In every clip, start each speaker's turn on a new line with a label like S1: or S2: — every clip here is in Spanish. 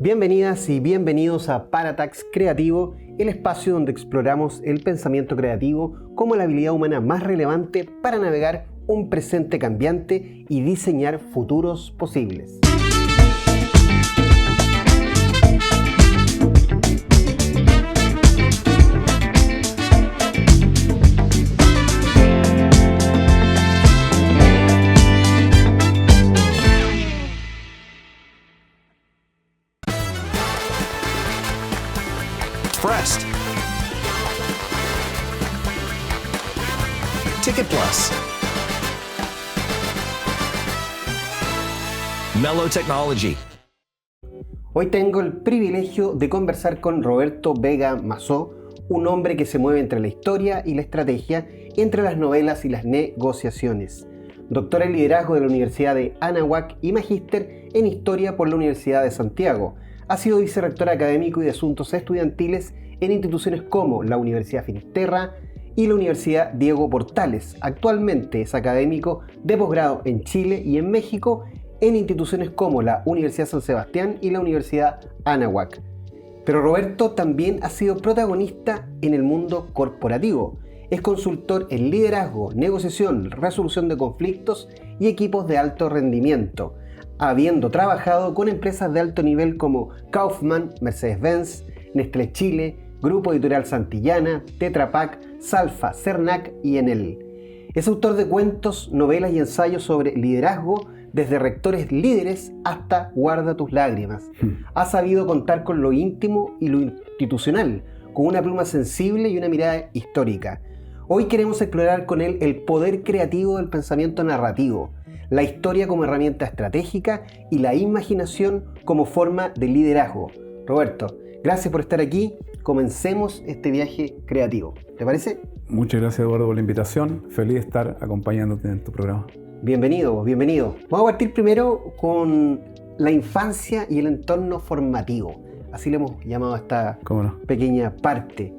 S1: Bienvenidas y bienvenidos a Paratax Creativo, el espacio donde exploramos el pensamiento creativo como la habilidad humana más relevante para navegar un presente cambiante y diseñar futuros posibles.
S2: Pressed. Ticket Plus. Mellow Technology.
S1: Hoy tengo el privilegio de conversar con Roberto Vega Mazó, un hombre que se mueve entre la historia y la estrategia, entre las novelas y las negociaciones. Doctor en liderazgo de la Universidad de Anáhuac y magíster en historia por la Universidad de Santiago. Ha sido vicerrector académico y de asuntos estudiantiles en instituciones como la Universidad Finisterra y la Universidad Diego Portales. Actualmente es académico de posgrado en Chile y en México en instituciones como la Universidad San Sebastián y la Universidad Anáhuac. Pero Roberto también ha sido protagonista en el mundo corporativo. Es consultor en liderazgo, negociación, resolución de conflictos y equipos de alto rendimiento, habiendo trabajado con empresas de alto nivel como Kaufman, Mercedes-Benz, Nestlé Chile, Grupo Editorial Santillana, Tetra Pak, Salfa, Cernac y Enel. Es autor de cuentos, novelas y ensayos sobre liderazgo, desde rectores líderes hasta guarda tus lágrimas. Ha sabido contar con lo íntimo y lo institucional, con una pluma sensible y una mirada histórica. Hoy queremos explorar con él el poder creativo del pensamiento narrativo, la historia como herramienta estratégica y la imaginación como forma de liderazgo. Roberto, gracias por estar aquí. Comencemos este viaje creativo. ¿Te parece?
S3: Muchas gracias, Eduardo, por la invitación. Feliz de estar acompañándote en tu programa.
S1: Bienvenido, bienvenido. Vamos a partir primero con la infancia y el entorno formativo. Así le hemos llamado a esta pequeña parte.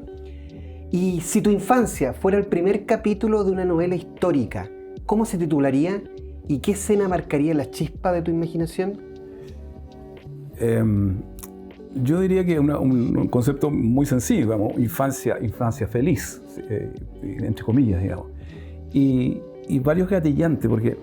S1: Y si tu infancia fuera el primer capítulo de una novela histórica, ¿cómo se titularía y qué escena marcaría la chispa de tu imaginación?
S3: Yo diría que un concepto muy sencillo, digamos, infancia feliz, entre comillas, digamos. Y varios gatillantes, porque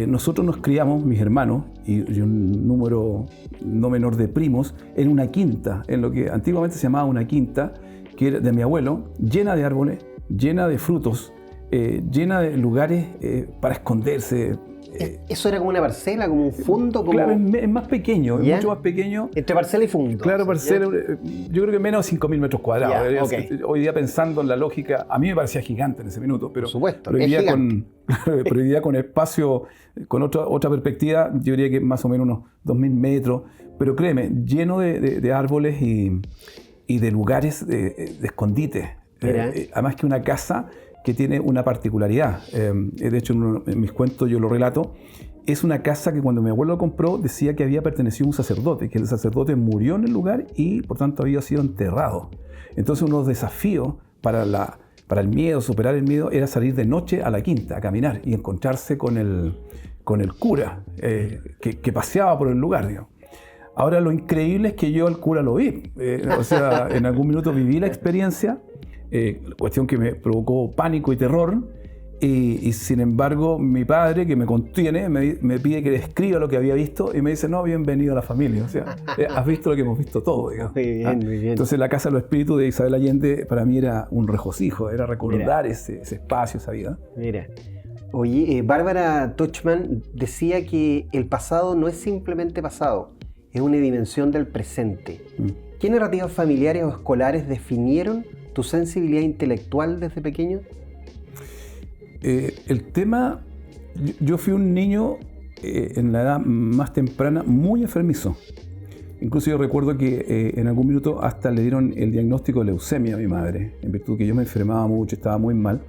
S3: nosotros nos criamos, mis hermanos y un número no menor de primos, en una quinta, en lo que antiguamente se llamaba una quinta, que era de mi abuelo, llena de árboles, llena de frutos, llena de lugares para esconderse.
S1: ¿Eso era como una parcela, como un fondo? Como...
S3: Claro, es más pequeño, es mucho más pequeño.
S1: Entre parcela y fondo.
S3: Claro, parcela, yo creo que menos de 5.000 metros cuadrados.
S1: Okay.
S3: Hoy día pensando en la lógica, a mí me parecía gigante en ese minuto, pero,
S1: por supuesto,
S3: pero hoy día con espacio, con otra perspectiva, yo diría que más o menos unos 2.000 metros, pero créeme, lleno de árboles y de lugares de escondite. Además que una casa que tiene una particularidad. De hecho, en mis cuentos yo lo relato. Es una casa que cuando mi abuelo lo compró decía que había pertenecido a un sacerdote, que el sacerdote murió en el lugar y por tanto había sido enterrado. Entonces uno de los desafíos para el miedo, superar el miedo, era salir de noche a la quinta, a caminar y encontrarse con el cura que paseaba por el lugar, digamos. Ahora lo increíble es que yo al cura lo vi. O sea, en algún minuto viví la experiencia, cuestión que me provocó pánico y terror, y sin embargo mi padre, que me contiene, me pide que describa lo que había visto y me dice, no, bienvenido a la familia, o sea, has visto lo que hemos visto todos, digamos.
S1: Muy bien, muy bien.
S3: Entonces la Casa de los Espíritus de Isabel Allende para mí era un regocijo, era recordar ese espacio, esa vida.
S1: Mira, oye, Bárbara Tuchman decía que el pasado no es simplemente pasado, es una dimensión del presente. ¿Qué narrativas familiares o escolares definieron tu sensibilidad intelectual desde pequeño?
S3: El tema, yo fui un niño en la edad más temprana muy enfermizo. Incluso yo recuerdo que en algún minuto hasta le dieron el diagnóstico de leucemia a mi madre, en virtud de que yo me enfermaba mucho, estaba muy mal.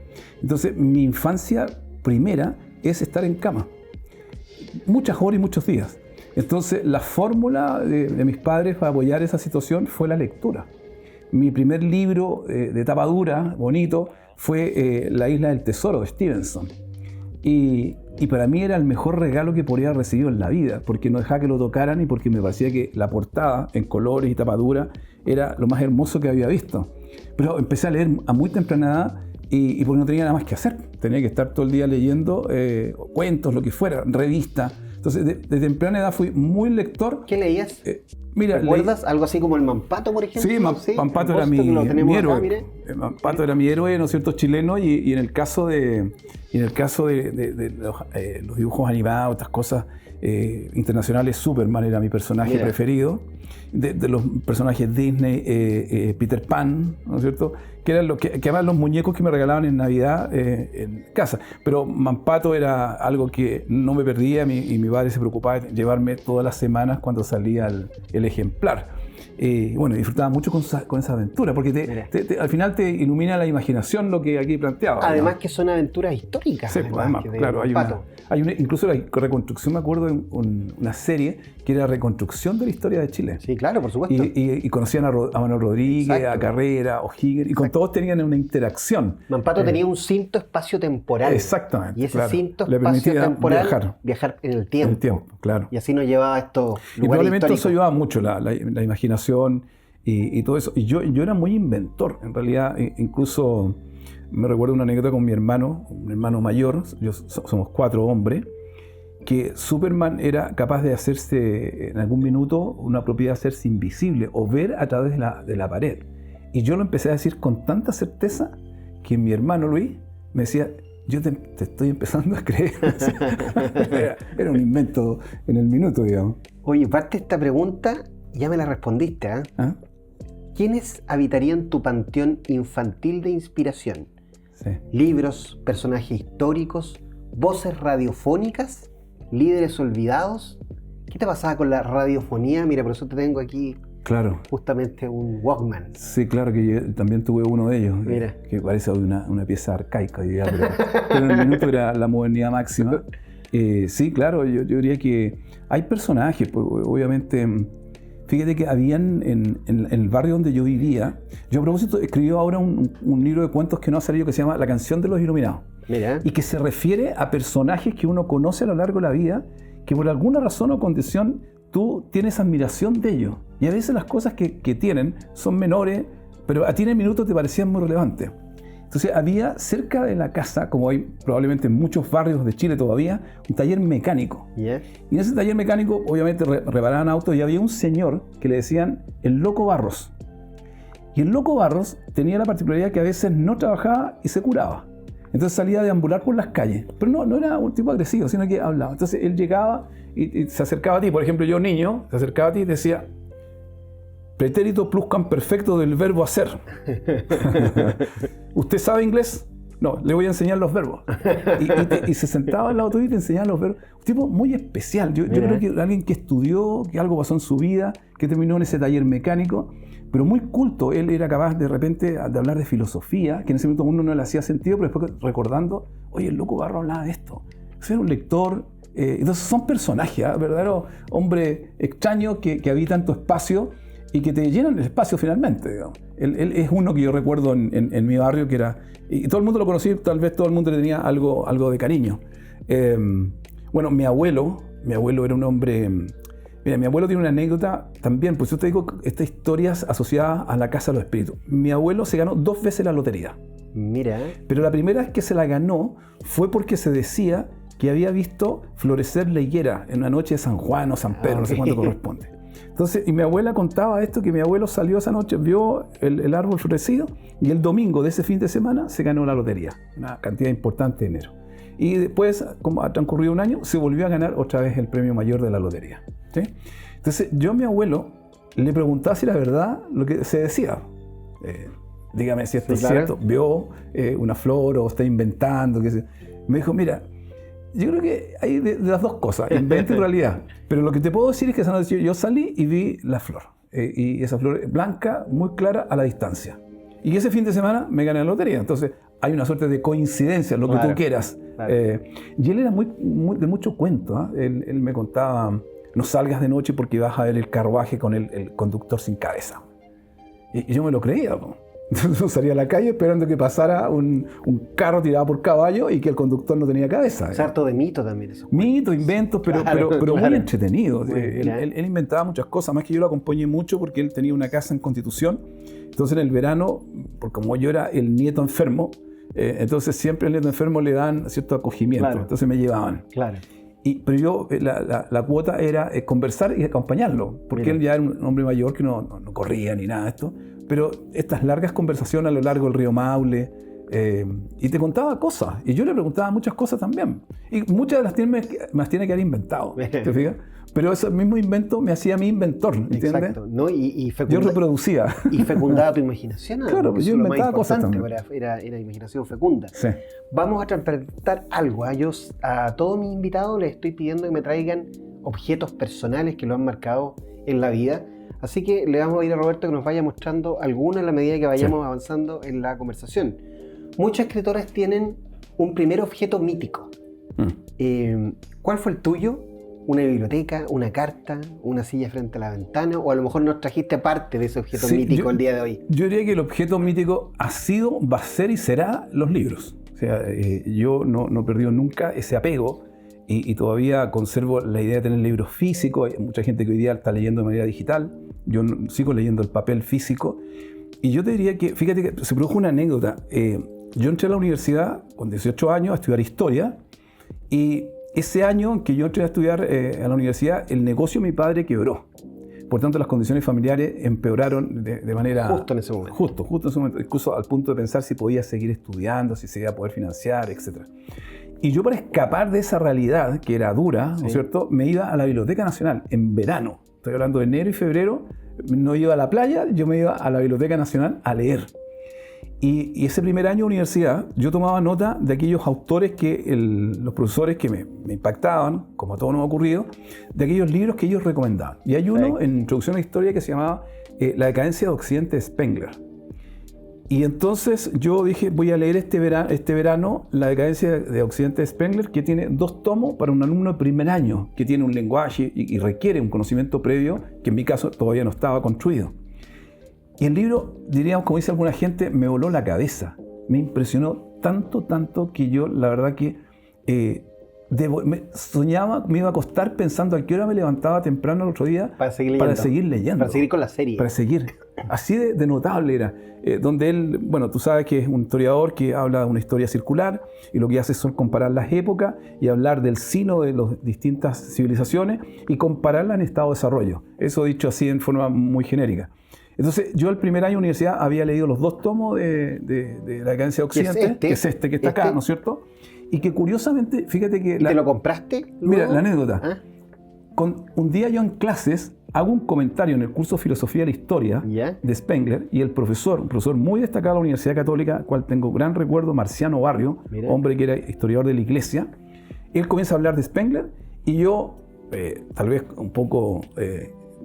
S3: Entonces mi infancia primera es estar en cama, muchas horas y muchos días. Entonces la fórmula de mis padres para apoyar esa situación fue la lectura. Mi primer libro de tapa dura, bonito, fue La Isla del Tesoro de Stevenson. Y Y para mí era el mejor regalo que podía haber recibido en la vida, porque no dejaba que lo tocaran y porque me parecía que la portada en colores y tapadura era lo más hermoso que había visto. Pero empecé a leer a muy temprana edad y porque no tenía nada más que hacer. Tenía que estar todo el día leyendo cuentos, lo que fuera, revistas. Entonces, de temprana edad fui muy lector.
S1: ¿Qué leías?
S3: Mira,
S1: ¿Recuerdas algo así como el Mampato, por ejemplo?
S3: Sí, Mampato era mi héroe. Acá, Mampato era mi héroe, ¿no es cierto?, chileno, y en el caso de los dibujos animados, otras cosas internacionales, Superman era mi personaje preferido. De los personajes Disney, Peter Pan, ¿no es cierto?, que eran que además los muñecos que me regalaban en Navidad en casa. Pero Mampato era algo que no me perdía y mi padre se preocupaba de llevarme todas las semanas cuando salía el ejemplar. Bueno, disfrutaba mucho con esa aventura, porque al final te ilumina la imaginación lo que aquí planteaba.
S1: Además,
S3: ¿no?
S1: que son aventuras históricas.
S3: Sí, además, claro, incluso la reconstrucción, me acuerdo de una serie que era reconstrucción de la historia de Chile.
S1: Sí, claro, por supuesto.
S3: Y conocían a Manuel Rodríguez,
S1: Exacto.
S3: a Carrera, a O'Higgins, y con todos tenían una interacción.
S1: Mampato tenía un cinto espacio-temporal.
S3: Exactamente.
S1: Y ese
S3: claro.
S1: cinto
S3: Le permitía
S1: espacio-temporal viajar en el tiempo.
S3: En el tiempo, claro.
S1: Y así nos llevaba a estos lugares
S3: y probablemente
S1: históricos.
S3: eso ayudaba mucho, la imaginación y todo eso. Y yo era muy inventor, en realidad. Incluso me recuerdo una anécdota con mi hermano, un hermano mayor, somos 4 hombres, que Superman era capaz de hacerse, en algún minuto, una propiedad hacerse invisible o ver a través de la pared. Y yo lo empecé a decir con tanta certeza que mi hermano Luis me decía: yo te estoy empezando a creer. Era un invento en el minuto, digamos.
S1: Oye, parte de esta pregunta ya me la respondiste, ¿eh?
S3: ¿Ah?
S1: ¿Quiénes habitarían tu panteón infantil de inspiración?
S3: Sí.
S1: ¿Libros, personajes históricos, voces radiofónicas, líderes olvidados? ¿Qué te pasaba con la radiofonía? Mira, por eso te tengo aquí
S3: Claro.
S1: justamente un Walkman.
S3: Sí, claro que yo también tuve uno de ellos.
S1: Mira.
S3: Que parece una pieza arcaica, diría, pero en el minuto era la modernidad máxima. Sí, claro, yo diría que hay personajes, pues, obviamente. Fíjate que habían en el barrio donde yo vivía. Yo a propósito escribí ahora un libro de cuentos que no ha salido, que se llama La canción de los iluminados.
S1: Mira.
S3: Y que se refiere a personajes que uno conoce a lo largo de la vida, que por alguna razón o condición tú tienes admiración de ellos. Y a veces las cosas que tienen son menores, pero a ti en el minuto te parecían muy relevantes. Entonces había cerca de la casa, como hay probablemente en muchos barrios de Chile todavía, un taller mecánico.
S1: Yeah.
S3: Y en ese taller mecánico obviamente reparaban autos y había un señor que le decían el Loco Barros. Y el Loco Barros tenía la particularidad que a veces no trabajaba y se curaba. Entonces salía a deambular por las calles. Pero no era un tipo agresivo, sino que hablaba. Entonces él llegaba y se acercaba a ti. Por ejemplo, yo niño, se acercaba a ti y decía: pretérito pluscuamperfecto del verbo hacer. ¿Usted sabe inglés? No, le voy a enseñar los verbos. Y se sentaba al lado tuyo y te enseñaba los verbos. Un tipo muy especial. Yo creo que alguien que estudió, que algo pasó en su vida, que terminó en ese taller mecánico, pero muy culto. Él era capaz de repente de hablar de filosofía, que en ese momento a uno no le hacía sentido, pero después recordando: oye, el Loco Barro hablaba de esto. O sea, era un lector. Entonces son personajes, verdadero hombre extraño que habita en tu espacio y que te llenan el espacio finalmente, digamos. Él es uno que yo recuerdo en mi barrio, que era, y todo el mundo lo conocía, tal vez todo el mundo le tenía algo de cariño. Bueno, mi abuelo era un hombre. Mira, mi abuelo tiene una anécdota también, pues yo te digo, estas historias asociadas a la casa de los espíritus. Mi abuelo se ganó 2 veces la lotería.
S1: Mira.
S3: Pero la primera vez que se la ganó fue porque se decía que había visto florecer la higuera en una noche de San Juan o San Pedro, no sé cuándo corresponde. Entonces, y mi abuela contaba esto, que mi abuelo salió esa noche, vio el árbol florecido, y el domingo de ese fin de semana se ganó la lotería, una cantidad importante de dinero. Y después, como ha transcurrido un año, se volvió a ganar otra vez el premio mayor de la lotería, ¿sí? Entonces, yo a mi abuelo le preguntaba si era verdad lo que se decía. Dígame si esto es cierto. Vio una flor o está inventando. Me dijo: mira, yo creo que hay de las dos cosas, invento y realidad. Pero lo que te puedo decir es que esa noche yo salí y vi la flor. Y esa flor blanca, muy clara a la distancia. Y ese fin de semana me gané la lotería. Entonces hay una suerte de coincidencia, lo que tú quieras. Claro. Y él era de mucho cuento. Él me contaba: no salgas de noche porque vas a ver el carruaje con el conductor sin cabeza. Y yo me lo creía. Entonces uno salía a la calle esperando que pasara un carro tirado por caballo y que el conductor no tenía cabeza.
S1: Es harto de mito también eso.
S3: Mitos, inventos, pero
S1: Claro.
S3: muy entretenido.
S1: Bueno,
S3: Él inventaba muchas cosas, más que yo lo acompañé mucho porque él tenía una casa en Constitución. Entonces en el verano, porque como yo era el nieto enfermo, entonces siempre al nieto enfermo le dan cierto acogimiento.
S1: Claro.
S3: Entonces me llevaban.
S1: Claro.
S3: Pero yo, la cuota era conversar y acompañarlo, porque
S1: Mira.
S3: él ya era un hombre mayor que no corría ni nada de esto. Pero estas largas conversaciones a lo largo del río Maule, y te contaba cosas, y yo le preguntaba muchas cosas también. Y muchas de me las tiene que haber inventado, ¿te fijas? Pero ese mismo invento me hacía a mí inventor, ¿entiendes?
S1: Exacto. ¿No?
S3: Yo reproducía.
S1: Y fecundaba tu imaginación.
S3: Claro,
S1: pues
S3: yo
S1: eso es lo
S3: inventaba
S1: más
S3: cosas
S1: importante,
S3: también.
S1: era imaginación fecunda.
S3: Sí.
S1: Vamos a transportar algo. Yo a todos mis invitados les estoy pidiendo que me traigan objetos personales que lo han marcado en la vida. Así que le vamos a ir a Roberto que nos vaya mostrando algunos a la medida que vayamos avanzando en la conversación. Muchas escritoras tienen un primer objeto mítico. ¿Cuál fue el tuyo? ¿Una biblioteca, una carta, una silla frente a la ventana? O a lo mejor nos trajiste parte de ese objeto mítico el día de hoy.
S3: Yo diría que el objeto mítico ha sido, va a ser y será los libros. O sea, yo no he perdido nunca ese apego y todavía conservo la idea de tener libros físicos. Hay mucha gente que hoy día está leyendo de manera digital. Yo sigo leyendo el papel físico. Y yo te diría que, fíjate que se produjo una anécdota. Yo entré a la universidad con 18 años a estudiar historia y ese año en que yo entré a estudiar a la universidad, el negocio de mi padre quebró. Por tanto, las condiciones familiares empeoraron de manera...
S1: Justo en ese momento.
S3: Justo en ese momento. Incluso al punto de pensar si podía seguir estudiando, si se iba a poder financiar, etc. Y yo para escapar de esa realidad, que era dura, ¿no es cierto?, me iba a la Biblioteca Nacional en verano. Estoy hablando de enero y febrero. No iba a la playa, yo me iba a la Biblioteca Nacional a leer. Y ese primer año de universidad, yo tomaba nota de aquellos autores que los profesores que me impactaban, como a todos nos ha ocurrido, de aquellos libros que ellos recomendaban. Y hay uno en Introducción a la Historia que se llamaba La decadencia de Occidente de Spengler. Y entonces yo dije, voy a leer este verano La decadencia de Occidente de Spengler, que tiene 2 tomos para un alumno de primer año, que tiene un lenguaje y requiere un conocimiento previo, que en mi caso todavía no estaba construido. Y el libro, diríamos, como dice alguna gente, me voló la cabeza. Me impresionó tanto que yo, la verdad que soñaba, me iba a acostar pensando a qué hora me levantaba temprano el otro día
S1: para seguir leyendo. Para seguir con la serie.
S3: Para seguir. Así de notable era. Donde él, bueno, tú sabes que es un historiador que habla de una historia circular y lo que hace son comparar las épocas y hablar del sino de las distintas civilizaciones y compararlas en estado de desarrollo. Eso dicho así en forma muy genérica. Entonces, yo el primer año de universidad había leído los 2 tomos de La decadencia de Occidente, que es este que está acá, ¿no es cierto? Y que curiosamente, fíjate que...
S1: ¿Te lo compraste?
S3: Mira, la anécdota. Un día yo en clases hago un comentario en el curso de Filosofía de la Historia de Spengler y el profesor, un profesor muy destacado de la Universidad Católica, al cual tengo gran recuerdo, Marciano Barrio, hombre que era historiador de la Iglesia, él comienza a hablar de Spengler y yo, tal vez un poco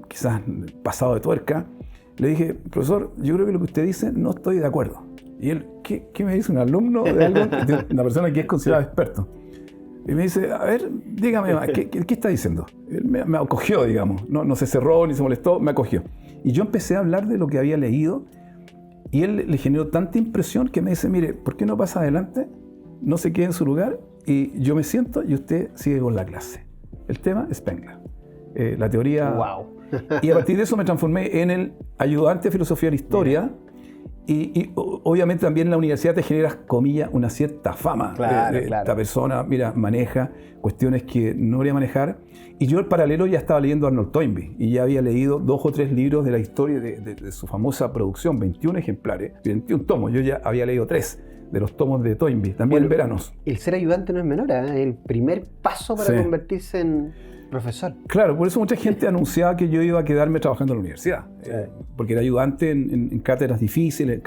S3: quizás pasado de tuerca, le dije, profesor, yo creo que lo que usted dice no estoy de acuerdo. Y él, ¿qué me dice un alumno de algo? Una persona que es considerada experto. Y me dice, a ver, dígame, ¿qué está diciendo? Él me acogió, digamos. No se cerró ni se molestó, me acogió. Y yo empecé a hablar de lo que había leído y él le generó tanta impresión que me dice, mire, ¿por qué no pasa adelante? No se quede en su lugar y yo me siento y usted sigue con la clase. El tema es Spengler. La teoría...
S1: ¡Wow!
S3: Y a partir de eso me transformé en el ayudante de filosofía de la historia. Y obviamente también en la universidad te generas, comillas, una cierta fama.
S1: Claro.
S3: Esta persona, mira, maneja cuestiones que no debería manejar. Y yo, en paralelo, ya estaba leyendo a Arnold Toynbee. Y ya había leído 2 o 3 libros de la historia de su famosa producción, 21 ejemplares, 21 tomos. Yo ya había leído 3 de los tomos de Toynbee, también en veranos.
S1: El ser ayudante no es menor, ¿eh? El primer paso para convertirse en profesor.
S3: Claro, por eso mucha gente anunciaba que yo iba a quedarme trabajando en la universidad, porque era ayudante en cátedras difíciles,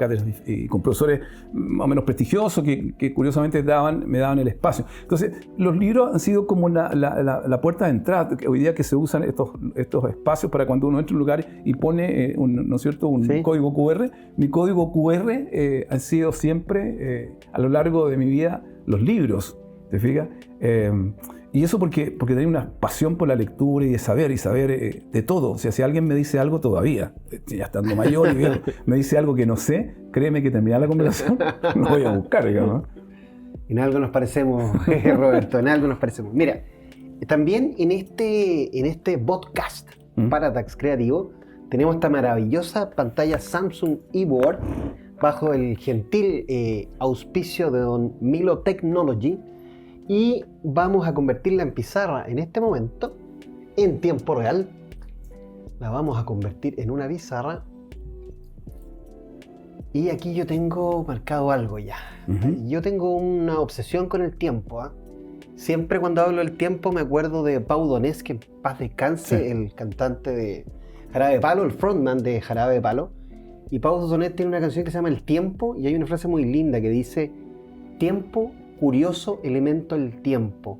S3: con profesores más o menos prestigiosos que curiosamente me daban el espacio. Entonces, los libros han sido como la puerta de entrada, que hoy día que se usan estos espacios para cuando uno entra a un lugar y pone, ¿no es cierto?, un código QR. Mi código QR han sido siempre, a lo largo de mi vida, los libros. ¿Te fijas? Y eso porque tenía una pasión por la lectura y saber de todo. O sea, si alguien me dice algo todavía, ya estando mayor y viejo, me dice algo que no sé, créeme que terminar la conversación lo voy a buscar, digamos.
S1: En algo nos parecemos, Roberto, en algo nos parecemos. Mira, también en este podcast para Tax Creativo tenemos esta maravillosa pantalla Samsung eBoard bajo el gentil auspicio de don Milo Technology, y vamos a convertirla en pizarra en este momento, en tiempo real. La vamos a convertir en una pizarra. Y aquí yo tengo marcado algo ya. Yo tengo una obsesión con el tiempo. Siempre cuando hablo del tiempo me acuerdo de Pau Donés, que en paz descanse, el cantante de Jarabe de Palo, el frontman de Jarabe de Palo. Y Pau Donés tiene una canción que se llama El Tiempo, y hay una frase muy linda que dice: tiempo, curioso elemento el tiempo.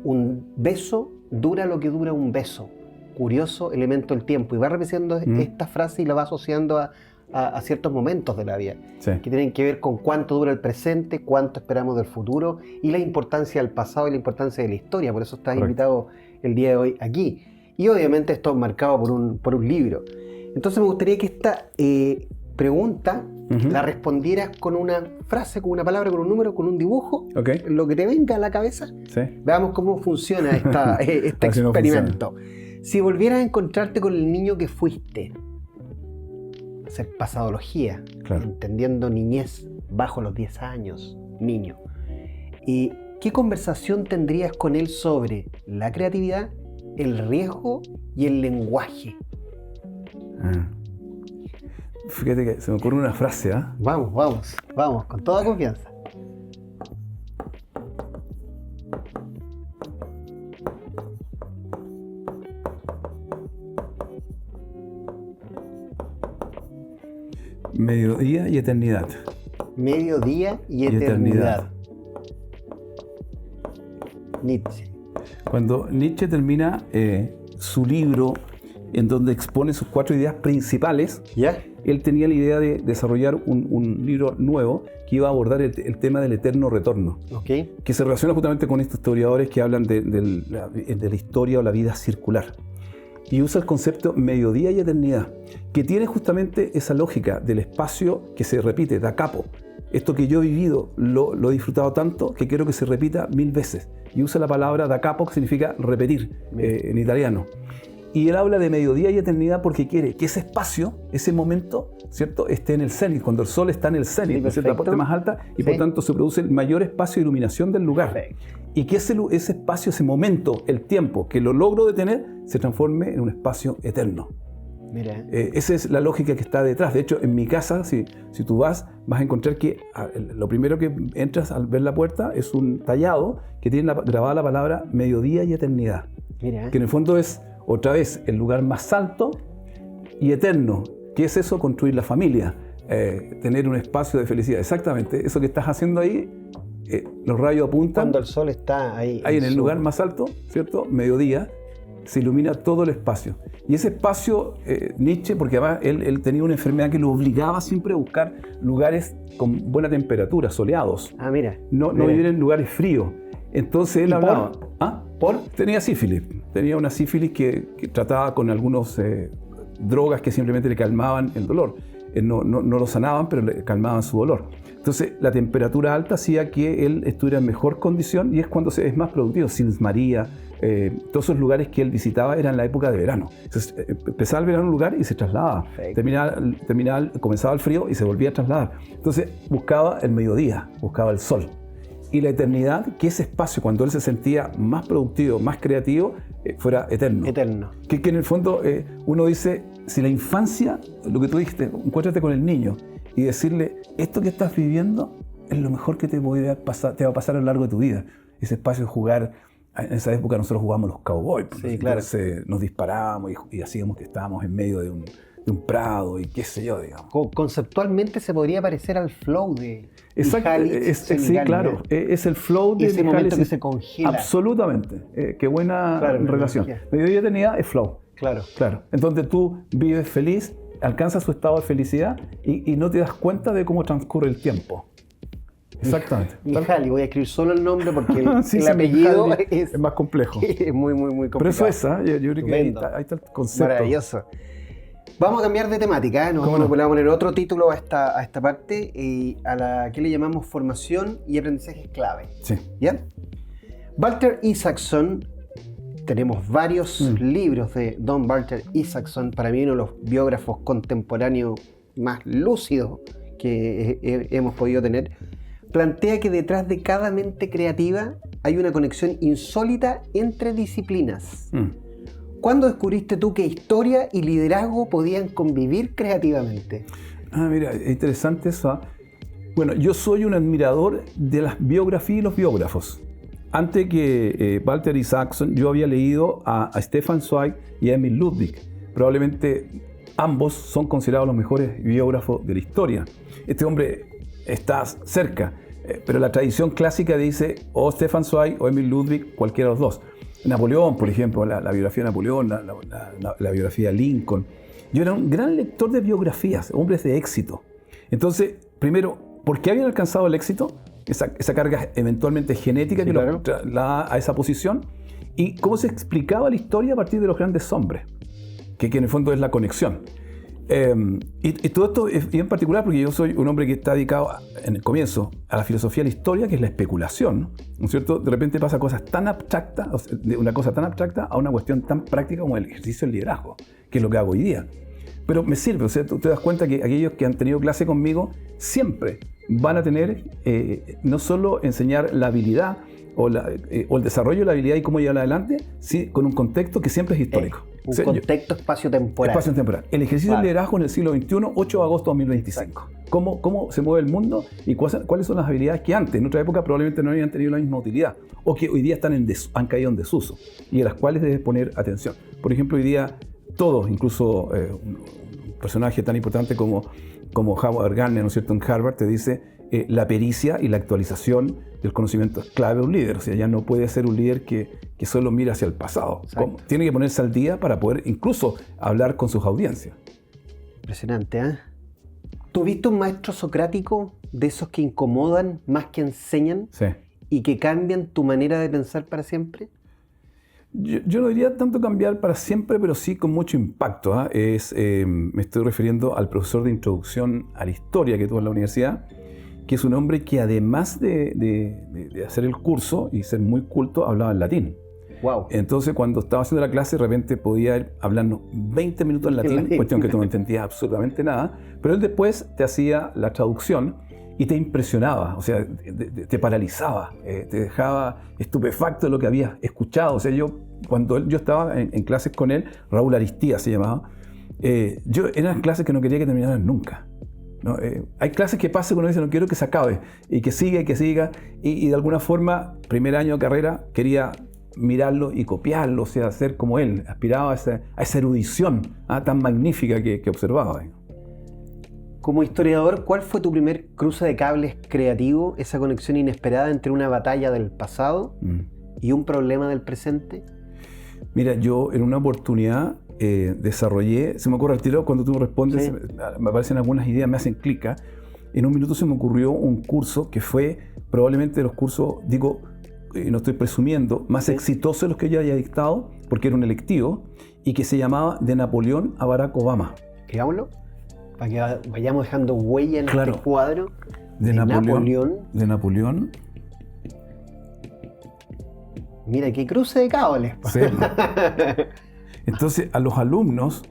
S1: Un beso dura lo que dura un beso. Curioso elemento el tiempo. Y va repitiendo esta frase y la va asociando a ciertos momentos de la vida, que tienen que ver con cuánto dura el presente, cuánto esperamos del futuro y la importancia del pasado y la importancia de la historia. Por eso estás invitado el día de hoy aquí. Y obviamente esto es marcado por un libro. Entonces me gustaría que esta pregunta la respondieras con una frase, con una palabra, con un número, con un dibujo, lo que te venga a la cabeza. Veamos cómo funciona este experimento. Si volvieras a encontrarte con el niño que fuiste, hacer pasadología, entendiendo niñez bajo los 10 años, niño, ¿y qué conversación tendrías con él sobre la creatividad, el riesgo y el lenguaje?
S3: Fíjate que se me ocurre una frase, ¿ah?
S1: Vamos, con toda confianza.
S3: Mediodía y eternidad.
S1: Mediodía y eternidad. Nietzsche.
S3: Cuando Nietzsche termina su libro en donde expone sus 4 ideas principales, él tenía la idea de desarrollar un libro nuevo que iba a abordar el tema del eterno retorno, que se relaciona justamente con estos historiadores que hablan de la historia o la vida circular. Y usa el concepto mediodía y eternidad, que tiene justamente esa lógica del espacio que se repite, da capo. Esto que yo he vivido lo he disfrutado tanto que quiero que se repita 1000 veces. Y usa la palabra da capo, que significa repetir en italiano. Y él habla de mediodía y eternidad porque quiere que ese espacio, ese momento, ¿cierto?, esté en el cenit, cuando el sol está en el cenit, en la parte más alta, y por tanto se produce el mayor espacio de iluminación del lugar. Y que ese espacio, ese momento, el tiempo que lo logro detener, se transforme en un espacio eterno.
S1: Mira.
S3: Esa es la lógica que está detrás. De hecho, en mi casa, si tú vas a encontrar que lo primero que entras al ver la puerta es un tallado que tiene grabada la palabra mediodía y eternidad. Mira. Que en el fondo es, otra vez, el lugar más alto y eterno. ¿Qué es eso? Construir la familia, tener un espacio de felicidad. Exactamente, eso que estás haciendo ahí, los rayos apuntan.
S1: Cuando el sol está ahí
S3: en el lugar más alto, ¿cierto? Mediodía, se ilumina todo el espacio. Y ese espacio, Nietzsche, porque además él tenía una enfermedad que lo obligaba siempre a buscar lugares con buena temperatura, soleados.
S1: Mira.
S3: No vivir en lugares fríos. Entonces él hablaba. Tenía sífilis. Tenía una sífilis que trataba con algunas drogas que simplemente le calmaban el dolor. No lo sanaban, pero le calmaban su dolor. Entonces, la temperatura alta hacía que él estuviera en mejor condición y es cuando es más productivo. Sils María, todos esos lugares que él visitaba eran la época de verano. Entonces, empezaba el verano en un lugar y se trasladaba. Comenzaba el frío y se volvía a trasladar. Entonces, buscaba el mediodía, buscaba el sol. Y la eternidad, que ese espacio, cuando él se sentía más productivo, más creativo, fuera eterno. Que en el fondo uno dice, si la infancia, lo que tú dijiste, encuéntrate con el niño y decirle, esto que estás viviendo es lo mejor que te va a pasar a lo largo de tu vida. Ese espacio de jugar, en esa época nosotros jugábamos los cowboys.
S1: Sí, claro.
S3: Entonces nos disparábamos y hacíamos que estábamos en medio de un prado y qué sé yo, digamos.
S1: Conceptualmente se podría parecer al flow de
S3: exacto, sí, claro. Es el flow de
S1: ese momento que se congela.
S3: Absolutamente. Qué buena relación. Mediodía y eternidad es flow.
S1: Claro.
S3: En donde tú vives feliz, alcanzas tu estado de felicidad y no te das cuenta de cómo transcurre el tiempo. Exactamente.
S1: Mihaly, voy a escribir solo el nombre porque
S3: Sí,
S1: el
S3: sí,
S1: apellido
S3: Mihaly
S1: es
S3: más complejo.
S1: muy complicado.
S3: Pero eso es, ¿ah? Yo creo que ahí
S1: Estupendo.
S3: está el concepto.
S1: Maravilloso. Vamos a cambiar de temática, ¿eh?
S3: ¿Cómo no?
S1: Le vamos a poner otro título a esta parte, a la que le llamamos formación y aprendizaje clave.
S3: Sí.
S1: ¿Ya? Walter Isaacson, tenemos varios libros de Don Walter Isaacson, para mí uno de los biógrafos contemporáneos más lúcidos que hemos podido tener, plantea que detrás de cada mente creativa hay una conexión insólita entre disciplinas. ¿Cuándo descubriste tú que historia y liderazgo podían convivir creativamente?
S3: Ah, mira, es interesante eso. ¿Ah? Bueno, yo soy un admirador de las biografías y los biógrafos. Antes que Walter Isaacson, yo había leído a Stefan Zweig y a Emil Ludwig. Probablemente ambos son considerados los mejores biógrafos de la historia. Este hombre está cerca, pero la tradición clásica dice o Stefan Zweig o Emil Ludwig, cualquiera de los dos. Napoleón, por ejemplo, la biografía de Napoleón, la biografía de Lincoln. Yo era un gran lector de biografías, hombres de éxito. Entonces, primero, ¿por qué habían alcanzado el éxito? Esa carga eventualmente genética, sí, que claro, lo traslada a esa posición. Y cómo se explicaba la historia a partir de los grandes hombres, que en el fondo es la conexión. Y todo esto es bien particular porque yo soy un hombre que está dedicado en el comienzo a la filosofía de la historia, que es la especulación, ¿no es cierto? De repente pasa cosas tan abstractas, o sea, de una cosa tan abstracta a una cuestión tan práctica como el ejercicio del liderazgo, que es lo que hago hoy día. Pero me sirve, o sea, tú te das cuenta que aquellos que han tenido clase conmigo siempre van a tener no solo enseñar la habilidad o el desarrollo de la habilidad y cómo llevarla adelante, sí, con un contexto que siempre es histórico.
S1: Un contexto espacio-temporal.
S3: Espacio-temporal. El ejercicio del liderazgo en el siglo XXI, 8 de agosto de 2025. ¿Cómo se mueve el mundo y cuáles son las habilidades que antes, en otra época, probablemente no habían tenido la misma utilidad o que hoy día han caído en desuso y a las cuales debes poner atención? Por ejemplo, hoy día todos, incluso un personaje tan importante como Howard Gardner, ¿no es cierto?, en Harvard, te dice la pericia y la actualización del conocimiento es clave de un líder. O sea, ya no puede ser un líder que solo mira hacia el pasado. Tiene que ponerse al día para poder incluso hablar con sus audiencias.
S1: Impresionante, ¿eh? ¿Tuviste un maestro socrático de esos que incomodan más que enseñan?
S3: Sí.
S1: ¿Y que cambian tu manera de pensar para siempre?
S3: Yo no diría tanto cambiar para siempre, pero sí con mucho impacto. Me estoy refiriendo al profesor de introducción a la historia que tuve en la universidad, que es un hombre que además de hacer el curso y ser muy culto, hablaba en latín.
S1: Wow.
S3: Entonces, cuando estaba haciendo la clase, de repente podía ir hablando 20 minutos en latín, cuestión que tú no entendías absolutamente nada, pero él después te hacía la traducción y te impresionaba, o sea, te paralizaba, te dejaba estupefacto de lo que habías escuchado. O sea, cuando yo estaba en clases con él, Raúl Aristía se llamaba, eran clases que no quería que terminaran nunca. ¿No? Hay clases que pasan cuando uno dice no quiero que se acabe y que siga y de alguna forma, primer año de carrera, quería mirarlo y copiarlo, o sea, ser como él, aspiraba a esa erudición tan magnífica que observaba.
S1: Como historiador, ¿cuál fue tu primer cruce de cables creativo, esa conexión inesperada entre una batalla del pasado y un problema del presente?
S3: Mira, yo en una oportunidad desarrollé, se me ocurre al tiro cuando tú me respondes, sí, me aparecen algunas ideas, me hacen clic. En un minuto se me ocurrió un curso que fue probablemente de los cursos, no estoy presumiendo, más exitosos de los que yo haya dictado, porque era un electivo, y que se llamaba De Napoleón a Barack Obama.
S1: Digámoslo, para que vayamos dejando huella en este cuadro.
S3: De Napoleón.
S1: Mira, qué cruce de cables.
S3: Sí. Entonces, a los alumnos,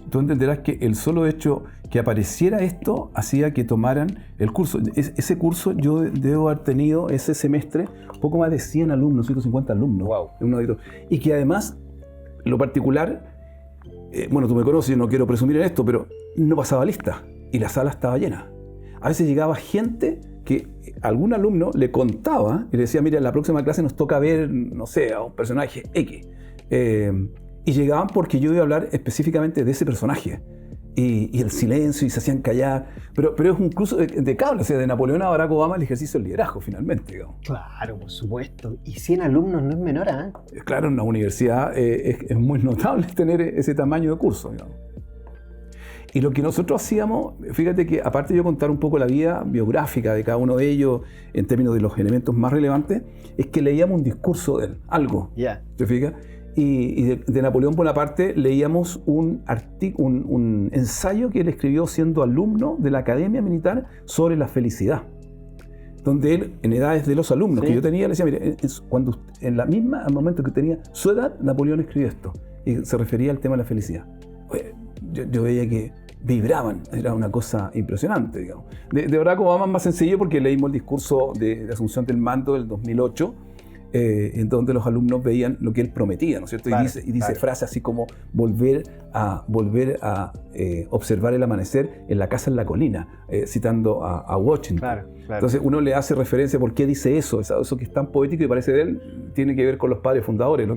S3: tú entenderás que el solo hecho que apareciera esto hacía que tomaran el curso. Ese curso yo debo haber tenido ese semestre poco más de 100 alumnos, 150 alumnos.
S1: Wow.
S3: En un auditorio. Y que además, lo particular, bueno, tú me conoces, yo no quiero presumir en esto, pero no pasaba lista y la sala estaba llena. A veces llegaba gente que algún alumno le contaba y le decía, mira, en la próxima clase nos toca ver, no sé, a un personaje X. Y llegaban porque yo iba a hablar específicamente de ese personaje. Y el silencio, y se hacían callar. Pero es un cruce de cable, o sea, de Napoleón a Barack Obama, el ejercicio del liderazgo, finalmente. Digamos.
S1: Claro, por supuesto. Y 100 alumnos no es menor, ¿eh?
S3: Claro, en una universidad es muy notable tener ese tamaño de curso, digamos. Y lo que nosotros hacíamos, fíjate que aparte de yo contar un poco la vida biográfica de cada uno de ellos en términos de los elementos más relevantes, es que leíamos un discurso de él, algo, ¿te fijas? Y de Napoleón Bonaparte leíamos un ensayo que él escribió siendo alumno de la Academia Militar sobre la felicidad, donde él, en edades de los alumnos que yo tenía, le decía, mire, cuando al momento que tenía su edad, Napoleón escribió esto, y se refería al tema de la felicidad. Yo veía que vibraban, era una cosa impresionante, digamos. De Barack Obama es más sencillo porque leímos el discurso de Asunción del Mando del 2008, en donde los alumnos veían lo que él prometía, ¿no es cierto? Claro, y dice frases así como volver a observar el amanecer en la casa en la colina, citando a Washington. Claro. Entonces uno le hace referencia por qué dice eso que es tan poético y parece de él, tiene que ver con los padres fundadores, lo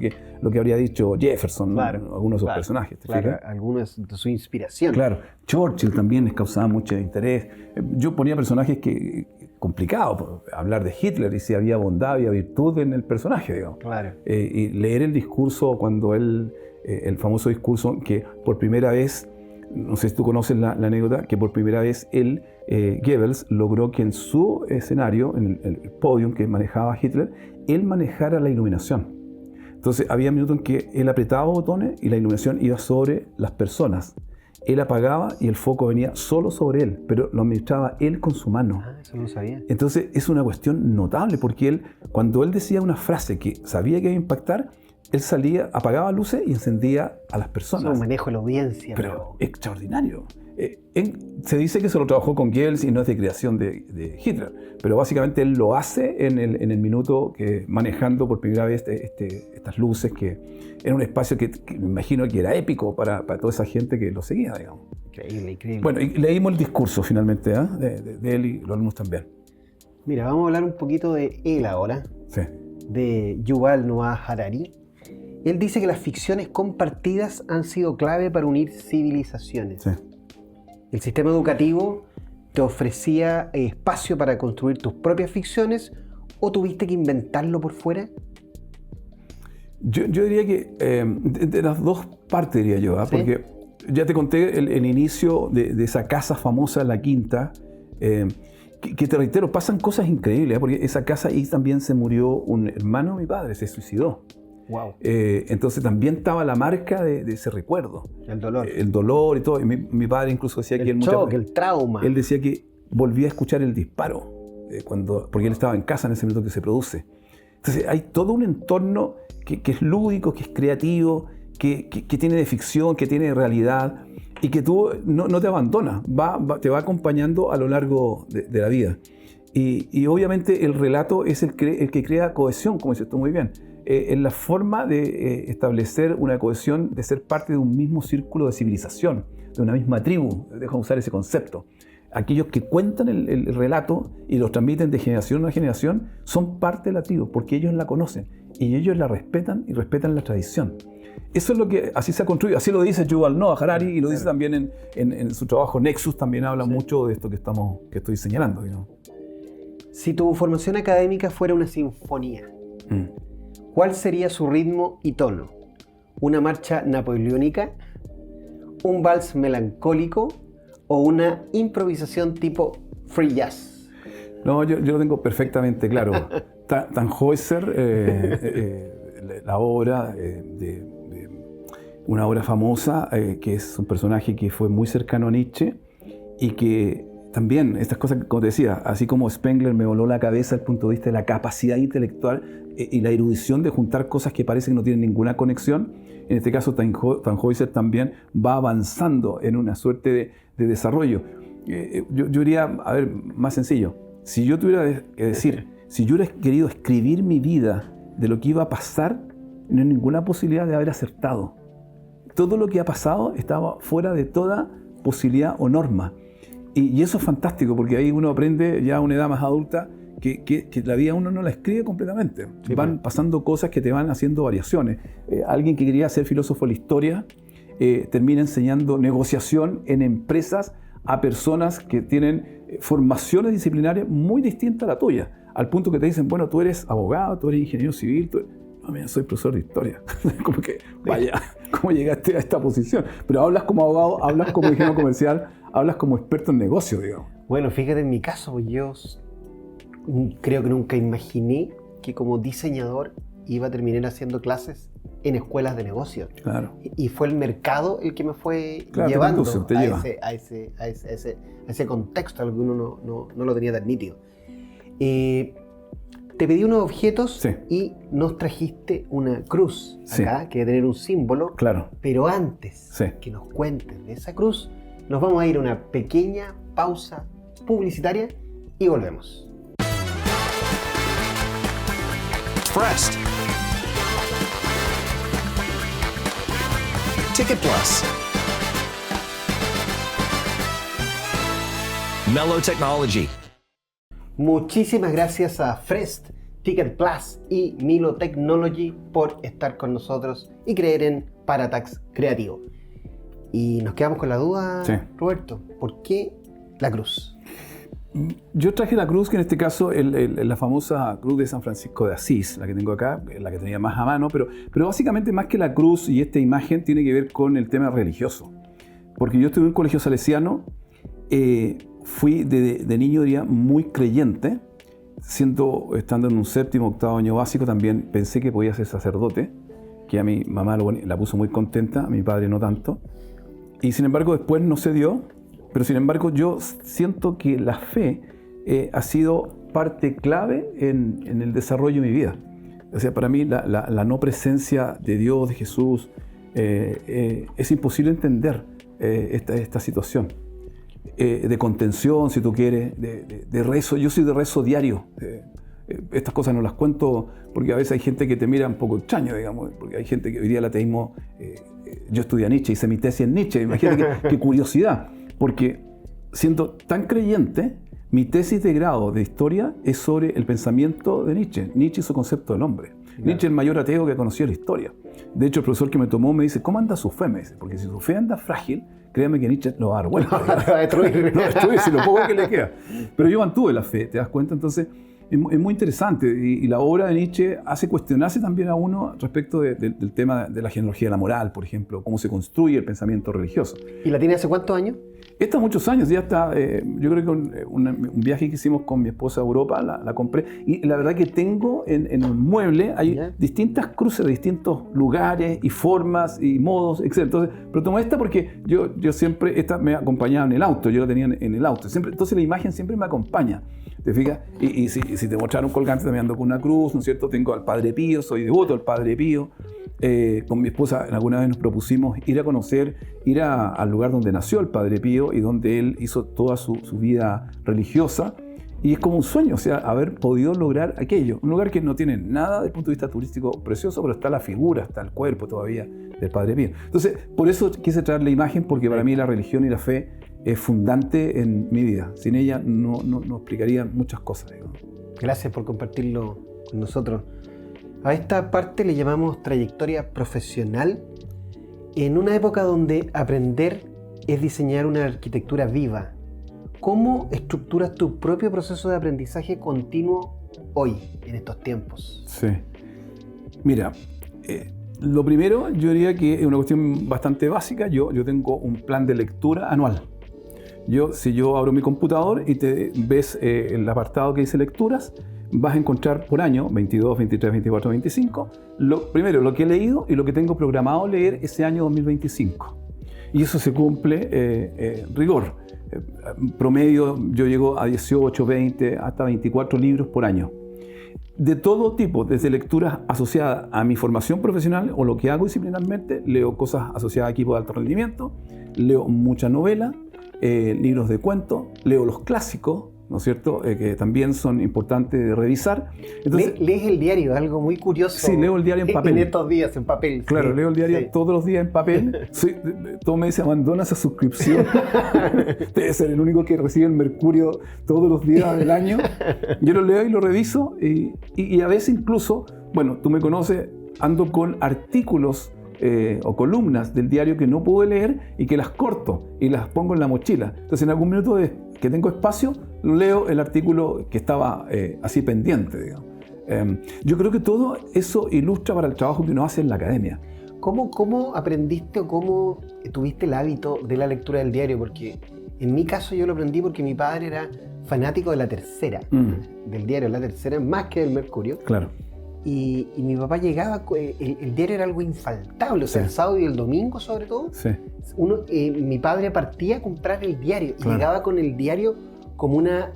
S3: que habría dicho Jefferson, ¿no? Algunos de sus personajes.
S1: Algunos de su inspiración.
S3: Claro, Churchill también les causaba mucho interés. Yo ponía personajes complicado hablar de Hitler y si había bondad, había virtud en el personaje, digamos. Claro. Y leer el discurso cuando él, el famoso discurso que por primera vez, no sé si tú conoces la anécdota, que por primera vez él, Goebbels, logró que en su escenario, en el podium que manejaba Hitler, él manejara la iluminación. Entonces había minutos en que él apretaba botones y la iluminación iba sobre las personas. Él apagaba y el foco venía solo sobre él, pero lo administraba él con su mano.
S1: Eso no sabía.
S3: Entonces es una cuestión notable porque cuando él decía una frase que sabía que iba a impactar, él salía, apagaba luces y encendía a las personas.
S1: Es un manejo de la audiencia.
S3: Pero extraordinario. Se dice que se lo trabajó con Goebbels y no es de creación de Hitler, pero básicamente él lo hace en el minuto manejando por primera vez estas luces, que era un espacio que me imagino que era épico para toda esa gente que lo seguía, digamos.
S1: Increíble.
S3: Bueno, y leímos el discurso finalmente, de él y los alumnos también.
S1: Mira, vamos a hablar un poquito de él ahora, de Yuval Noah Harari. Él dice que las ficciones compartidas han sido clave para unir civilizaciones. Sí. El sistema educativo te ofrecía espacio para construir tus propias ficciones o tuviste que inventarlo por fuera.
S3: Yo diría que de las dos partes, diría yo, ¿sí? Porque ya te conté el inicio de esa casa famosa, La Quinta, que te reitero, pasan cosas increíbles, porque esa casa ahí también se murió un hermano de mi padre, se suicidó. Wow. Entonces también estaba la marca de ese recuerdo. El dolor y todo. Y mi padre incluso decía que
S1: el trauma.
S3: Él decía que volvía a escuchar el disparo, porque él estaba en casa en ese momento que se produce. Entonces hay todo un entorno que es lúdico, que es creativo, que tiene de ficción, que tiene de realidad y que tú no te abandonas, te va acompañando a lo largo de la vida. Y obviamente el relato es el que crea cohesión, como dices tú muy bien. En la forma de establecer una cohesión, de ser parte de un mismo círculo de civilización, de una misma tribu, deja usar ese concepto. Aquellos que cuentan el relato y lo transmiten de generación a generación son parte de la tribu, porque ellos la conocen y ellos la respetan y respetan la tradición. Eso es lo que así se ha construido, así lo dice Yuval Noah Harari y lo dice también en su trabajo Nexus, también habla mucho de esto que estoy señalando, digamos.
S1: Si tu formación académica fuera una sinfonía, ¿cuál sería su ritmo y tono? ¿Una marcha napoleónica? ¿Un vals melancólico? ¿O una improvisación tipo free jazz?
S3: No, yo lo tengo perfectamente claro. Tannhäuser, la obra de una obra famosa, que es un personaje que fue muy cercano a Nietzsche y que también, estas cosas, como te decía, así como Spengler me voló la cabeza desde el punto de vista de la capacidad intelectual y la erudición de juntar cosas que parecen que no tienen ninguna conexión, en este caso Tannhäuser también va avanzando en una suerte de desarrollo. Yo diría, a ver, más sencillo, si yo tuviera que decir, si yo hubiera querido escribir mi vida de lo que iba a pasar, no hay ninguna posibilidad de haber acertado. Todo lo que ha pasado estaba fuera de toda posibilidad o norma. Y eso es fantástico, porque ahí uno aprende ya a una edad más adulta que la vida uno no la escribe completamente. Sí, van pasando cosas que te van haciendo variaciones. Alguien que quería ser filósofo de la historia termina enseñando negociación en empresas a personas que tienen formaciones disciplinarias muy distintas a la tuya, al punto que te dicen, bueno, tú eres abogado, tú eres ingeniero civil, mira, soy profesor de historia. Como que, vaya, ¿cómo llegaste a esta posición? Pero hablas como abogado, hablas como ingeniero comercial, hablas como experto en negocio, digamos.
S1: Bueno, fíjate en mi caso, yo creo que nunca imaginé que como diseñador iba a terminar haciendo clases en escuelas de negocio.
S3: Claro.
S1: Y fue el mercado el que me fue
S3: Claro,
S1: llevando
S3: te lleva.
S1: a ese contexto, algo que uno no lo tenía tan nítido. Te pedí unos objetos
S3: Sí.
S1: y nos trajiste una cruz
S3: Sí.
S1: acá, que debe tener un símbolo.
S3: Claro.
S1: Pero antes
S3: Sí.
S1: que nos cuentes de esa cruz, nos vamos a ir a una pequeña pausa publicitaria y volvemos.
S2: Pressed. Ticket Plus. Mellow Technology.
S1: Muchísimas gracias a Frest, Ticket Plus y Milo Technology por estar con nosotros y creer en Paratax Creativo. Y nos quedamos con la duda,
S3: Sí.
S1: Roberto, ¿por qué la cruz?
S3: Yo traje la cruz, que en este caso la famosa cruz de San Francisco de Asís, la que tengo acá, la que tenía más a mano, pero básicamente más que la cruz y esta imagen tiene que ver con el tema religioso. Porque yo estuve en un colegio salesiano, fui de niño, diría, muy creyente, estando en un séptimo, octavo año básico, también pensé que podía ser sacerdote, que a mi mamá la puso muy contenta, a mi padre no tanto, y sin embargo después no se dio. Pero sin embargo yo siento que la fe ha sido parte clave en el desarrollo de mi vida. O sea, para mí la no presencia de Dios, de Jesús, es imposible entender esta situación. De contención, si tú quieres, de rezo. Yo soy de rezo diario. Estas cosas no las cuento porque a veces hay gente que te mira un poco extraño, digamos, porque hay gente que hoy día el ateísmo... yo estudié a Nietzsche, hice mi tesis en Nietzsche, imagínate qué curiosidad. Porque siendo tan creyente, mi tesis de grado de historia es sobre el pensamiento de Nietzsche. Nietzsche y su concepto del hombre. Claro. Nietzsche es el mayor ateo que conoció la historia. De hecho, el profesor que me tomó me dice, ¿cómo anda su fe? Me dice, porque si su fe anda frágil, créame que Nietzsche lo va a dar vuelta.
S1: Lo va a destruir.
S3: Lo va a destruir, si lo poco que le queda. Pero yo mantuve la fe, ¿te das cuenta? Entonces, es muy interesante. Y la obra de Nietzsche hace cuestionarse también a uno respecto del tema de la genealogía de la moral, por ejemplo, cómo se construye el pensamiento religioso.
S1: ¿Y la tiene hace cuántos años?
S3: Esta muchos años, ya está, yo creo que un viaje que hicimos con mi esposa a Europa, la compré, y la verdad que tengo en un mueble, hay distintas cruces de distintos lugares y formas y modos, etc. Entonces, pero tomo esta porque yo siempre, esta me acompañaba en el auto, yo la tenía en el auto, siempre, entonces la imagen siempre me acompaña, ¿te fijas? Y si te mostraron un colgante también ando con una cruz, ¿no es cierto? Tengo al Padre Pío, soy devoto al Padre Pío. Con mi esposa alguna vez nos propusimos ir al lugar donde nació el Padre Pío y donde él hizo toda su vida religiosa, y es como un sueño, o sea, haber podido lograr aquello. Un lugar que no tiene nada desde el punto de vista turístico precioso, pero está la figura, está el cuerpo todavía del Padre Pío. Entonces, por eso quise traer la imagen, porque para mí la religión y la fe es fundante en mi vida. Sin ella no explicaría muchas cosas, digamos.
S1: Gracias por compartirlo con nosotros. A esta parte le llamamos trayectoria profesional, en una época donde aprender es diseñar una arquitectura viva. ¿Cómo estructuras tu propio proceso de aprendizaje continuo hoy, en estos tiempos?
S3: Sí. Mira, lo primero yo diría que es una cuestión bastante básica. Yo tengo un plan de lectura anual. Si yo abro mi computador y te ves el apartado que dice lecturas, vas a encontrar por año, 22, 23, 24, 25, primero lo que he leído y lo que tengo programado leer ese año 2025. Y eso se cumple rigor. Promedio yo llego a 18, 20, hasta 24 libros por año. De todo tipo, desde lecturas asociadas a mi formación profesional o lo que hago disciplinarmente, leo cosas asociadas a equipos de alto rendimiento, leo mucha novela, libros de cuentos, leo los clásicos, ¿no es cierto? Que también son importantes de revisar. Entonces,
S1: ¿Lees el diario? Algo muy curioso.
S3: Sí, leo el diario en papel.
S1: En estos días, en papel.
S3: Claro,
S1: sí,
S3: leo el diario todos los días en papel. Todo me dice, abandona esa suscripción. Debe ser el único que recibe el Mercurio todos los días del año. Yo lo leo y lo reviso. Y a veces incluso, bueno, tú me conoces, ando con artículos o columnas del diario que no pude leer y que las corto y las pongo en la mochila. Entonces, en algún minuto que tengo espacio, leo el artículo que estaba así pendiente, digamos. Yo creo que todo eso ilustra para el trabajo que uno hace en la academia.
S1: ¿Cómo aprendiste o cómo tuviste el hábito de la lectura del diario? Porque en mi caso yo lo aprendí porque mi padre era fanático de La Tercera, del diario La Tercera, más que del Mercurio.
S3: Claro.
S1: Y mi papá llegaba, el diario era algo infaltable, o sea,
S3: Sí.
S1: el sábado y el domingo sobre todo.
S3: Sí.
S1: Mi padre partía a comprar el diario y
S3: Claro.
S1: llegaba con el diario como una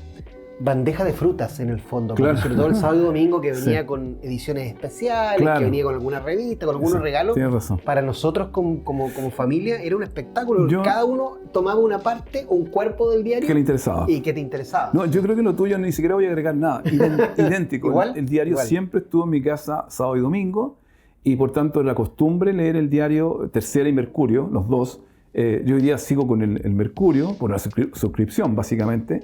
S1: bandeja de frutas en el fondo,
S3: Claro.
S1: porque sobre todo el sábado y domingo que venía
S3: Sí.
S1: con ediciones especiales,
S3: Claro.
S1: que venía con alguna revista, con algunos
S3: Sí,
S1: regalos.
S3: tienes razón.
S1: Para nosotros como familia era un espectáculo.
S3: Yo-
S1: Cada uno tomaba una parte o un cuerpo del diario
S3: ¿Qué le interesaba?
S1: y que te interesaba.
S3: No, yo creo que lo tuyo ni siquiera voy a agregar nada. Idéntico.
S1: Igual,
S3: El diario
S1: igual.
S3: siempre estuvo en mi casa sábado y domingo y por tanto la costumbre leer el diario Tercera y Mercurio, los dos. Yo hoy día sigo con el Mercurio por la suscripción básicamente.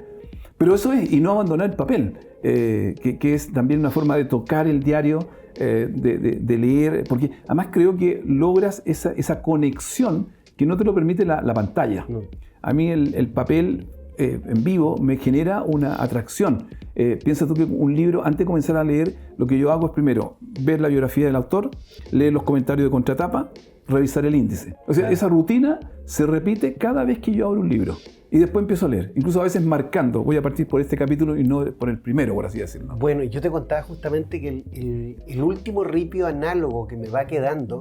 S3: Pero eso es, y no abandonar el papel, que es también una forma de tocar el diario, de leer, porque además creo que logras esa conexión que no te lo permite la pantalla.
S1: No.
S3: A mí el papel en vivo me genera una atracción. Piensa tú que un libro, antes de comenzar a leer, lo que yo hago es primero ver la biografía del autor, leer los comentarios de contratapa, revisar el índice. O sea,
S1: Claro.
S3: esa rutina se repite cada vez que yo abro un libro. Y después empiezo a leer, incluso a veces marcando, voy a partir por este capítulo y no por el primero, por así decirlo.
S1: Bueno, yo te contaba justamente que el último ripio análogo que me va quedando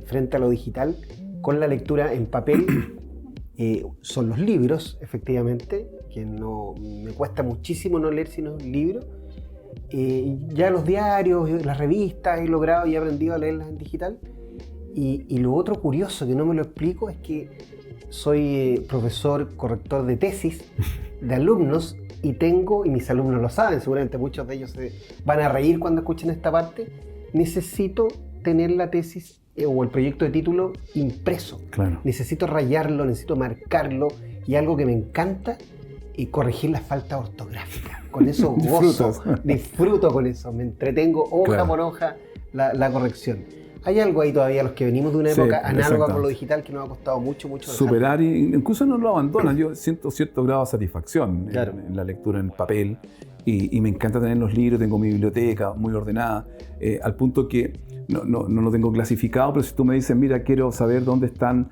S1: frente a lo digital con la lectura en papel son los libros, efectivamente, que no me cuesta muchísimo no leer sino un libro. Ya los diarios, las revistas he logrado y he aprendido a leerlas en digital. Y lo otro curioso que no me lo explico es que soy profesor corrector de tesis de alumnos y mis alumnos lo saben, seguramente muchos de ellos se van a reír cuando escuchen esta parte, necesito tener la tesis o el proyecto de título impreso.
S3: Claro.
S1: Necesito rayarlo, necesito marcarlo y algo que me encanta y corregir las faltas ortográficas. Con eso gozo,
S3: Disfrutas.
S1: disfruto con eso, me entretengo hoja
S3: Claro.
S1: por hoja la corrección. Hay algo ahí todavía, los que venimos de una
S3: Sí,
S1: época análoga
S3: exactamente.
S1: con lo digital que nos ha costado mucho dejar.
S3: Superar y incluso no lo abandonas. Yo siento cierto grado de satisfacción
S1: Claro.
S3: en la lectura en papel y me encanta tener los libros, tengo mi biblioteca muy ordenada, al punto que no lo tengo clasificado, pero si tú me dices, mira, quiero saber dónde están,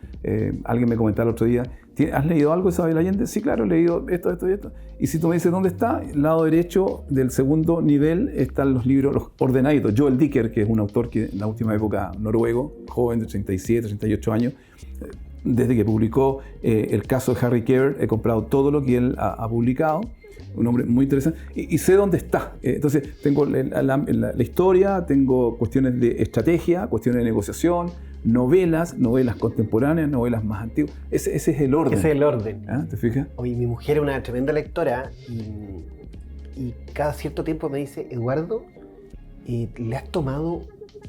S3: alguien me comentaba el otro día, ¿has leído algo de Isabel Allende? Sí, claro, he leído esto y esto. Y si tú me dices dónde está, el lado derecho del segundo nivel están los libros, los ordenaditos. Joel Dicker, que es un autor que en la última época noruego, joven de 37, 38 años, desde que publicó el caso de Harry Keber, he comprado todo lo que él ha publicado. Un hombre muy interesante, y sé dónde está. Entonces, tengo la historia, tengo cuestiones de estrategia, cuestiones de negociación, novelas contemporáneas, novelas más antiguas. Ese es el orden.
S1: Ese es el orden.
S3: ¿Ah? ¿Te fijas?
S1: Oye, mi mujer es una tremenda lectora y cada cierto tiempo me dice, Eduardo, ¿le has tomado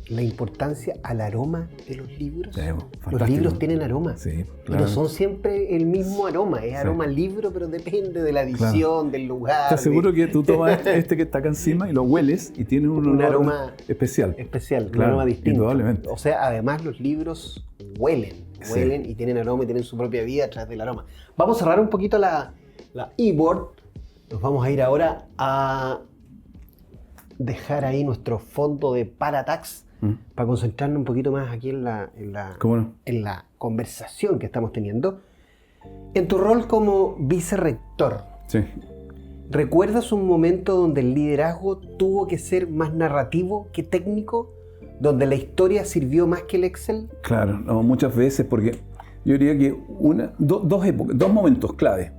S1: la importancia al aroma de los libros?
S3: Sí,
S1: Los
S3: fantástico.
S1: libros tienen aroma.
S3: Sí,
S1: Y
S3: claro.
S1: no son siempre el mismo aroma, es
S3: Sí.
S1: aroma libro, pero depende de la edición, del lugar.
S3: Te aseguro
S1: de-
S3: que tú tomas este que está acá encima y lo hueles y tiene un olor
S1: aroma
S3: especial.
S1: especial, un
S3: Claro,
S1: aroma distinto.
S3: indudablemente.
S1: O sea, además los libros huelen
S3: Sí.
S1: y tienen aroma y tienen su propia vida a través del aroma. Vamos a cerrar un poquito la e-board. Nos vamos a ir ahora a dejar ahí nuestro fondo de Paratax para concentrarnos un poquito más aquí en la
S3: ¿Cómo no?
S1: en la conversación que estamos teniendo. En tu rol como vicerrector,
S3: Sí.
S1: ¿recuerdas un momento donde el liderazgo tuvo que ser más narrativo que técnico? ¿Donde la historia sirvió más que el Excel?
S3: Claro, no, muchas veces, porque yo diría que dos momentos clave.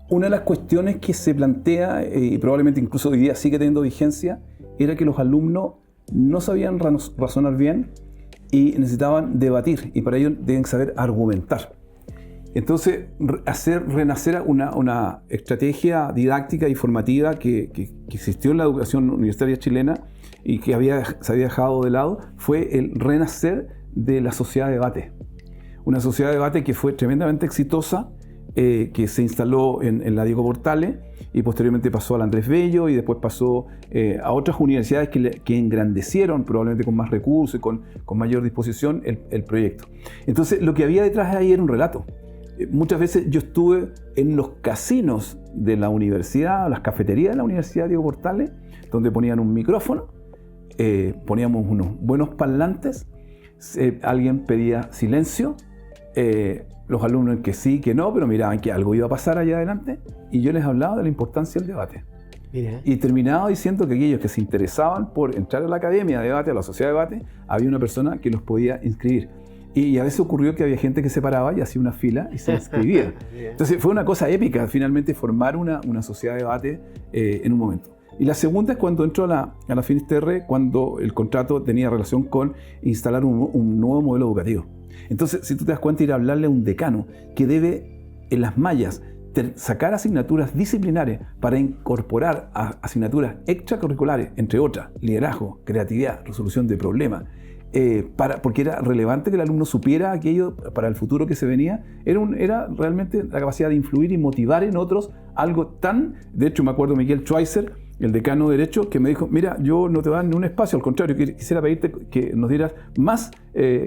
S3: Una de las cuestiones que se plantea, y probablemente incluso hoy día sigue teniendo vigencia, era que los alumnos no sabían razonar bien y necesitaban debatir, y para ello deben saber argumentar. Entonces, hacer renacer una estrategia didáctica y formativa que existió en la educación universitaria chilena y que se había dejado de lado, fue el renacer de la sociedad de debate. Una sociedad de debate que fue tremendamente exitosa, que se instaló en la Diego Portales y posteriormente pasó a la Andrés Bello y después pasó a otras universidades que engrandecieron, probablemente con más recursos y con mayor disposición, el proyecto. Entonces, lo que había detrás de ahí era un relato. Muchas veces yo estuve en los casinos de la universidad, las cafeterías de la Universidad Diego Portales, donde ponían un micrófono, poníamos unos buenos parlantes, alguien pedía silencio, los alumnos que sí, que no, pero miraban que algo iba a pasar allá adelante, y yo les hablaba de la importancia del debate.
S1: Mira.
S3: Y terminaba diciendo que aquellos que se interesaban por entrar a la academia de debate, a la sociedad de debate, había una persona que los podía inscribir. Y a veces ocurrió que había gente que se paraba y hacía una fila y se inscribía. Entonces fue una cosa épica, finalmente, formar una sociedad de debate en un momento. Y la segunda es cuando entro a la Finisterre, cuando el contrato tenía relación con instalar un nuevo modelo educativo. Entonces, si tú te das cuenta, ir a hablarle a un decano que debe, en las mallas, sacar asignaturas disciplinares para incorporar asignaturas extracurriculares, entre otras, liderazgo, creatividad, resolución de problemas, porque era relevante que el alumno supiera aquello para el futuro que se venía, era realmente la capacidad de influir y motivar en otros algo tan... De hecho, me acuerdo de Miguel Schweitzer, el decano de Derecho, que me dijo, mira, yo no te voy a dar ni un espacio, al contrario, quisiera pedirte que nos dieras más,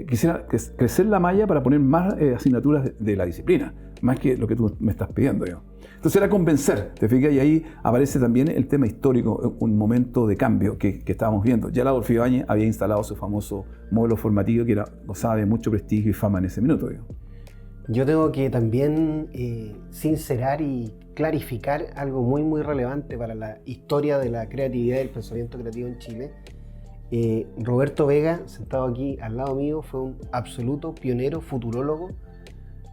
S3: quisiera crecer la malla para poner más asignaturas de la disciplina, más que lo que tú me estás pidiendo. Yo. Entonces era convencer, ¿te fijas? Y ahí aparece también el tema histórico, un momento de cambio que estábamos viendo. Ya Adolfo Ibáñez había instalado su famoso módulo formativo que gozaba de mucho prestigio y fama en ese minuto.
S1: Yo tengo que también sincerar y clarificar algo muy muy relevante para la historia de la creatividad y el pensamiento creativo en Chile. Roberto Vega, sentado aquí al lado mío, fue un absoluto pionero, futurólogo.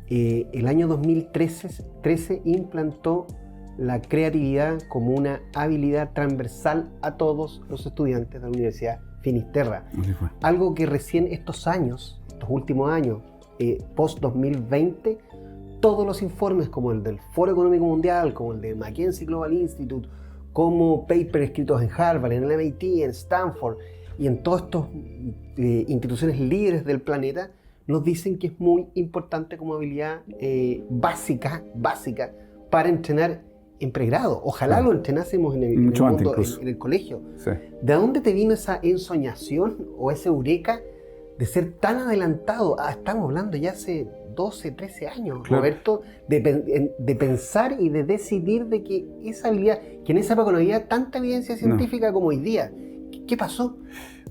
S1: El año 2013 implantó la creatividad como una habilidad transversal a todos los estudiantes de la Universidad Finisterra. Algo que recién estos últimos años, post-2020, todos los informes como el del Foro Económico Mundial, como el de McKinsey Global Institute, como papers escritos en Harvard, en el MIT, en Stanford y en todas estas instituciones líderes del planeta, nos dicen que es muy importante como habilidad básica para entrenar en pregrado. Ojalá lo entrenásemos en el colegio.
S3: Sí.
S1: ¿De dónde te vino esa ensoñación o esa eureka de ser tan adelantado? Estamos hablando ya hace 12, 13 años, claro. Roberto, de pensar y de decidir de que esa habilidad, que en esa época no había tanta evidencia científica como hoy día. ¿Qué pasó?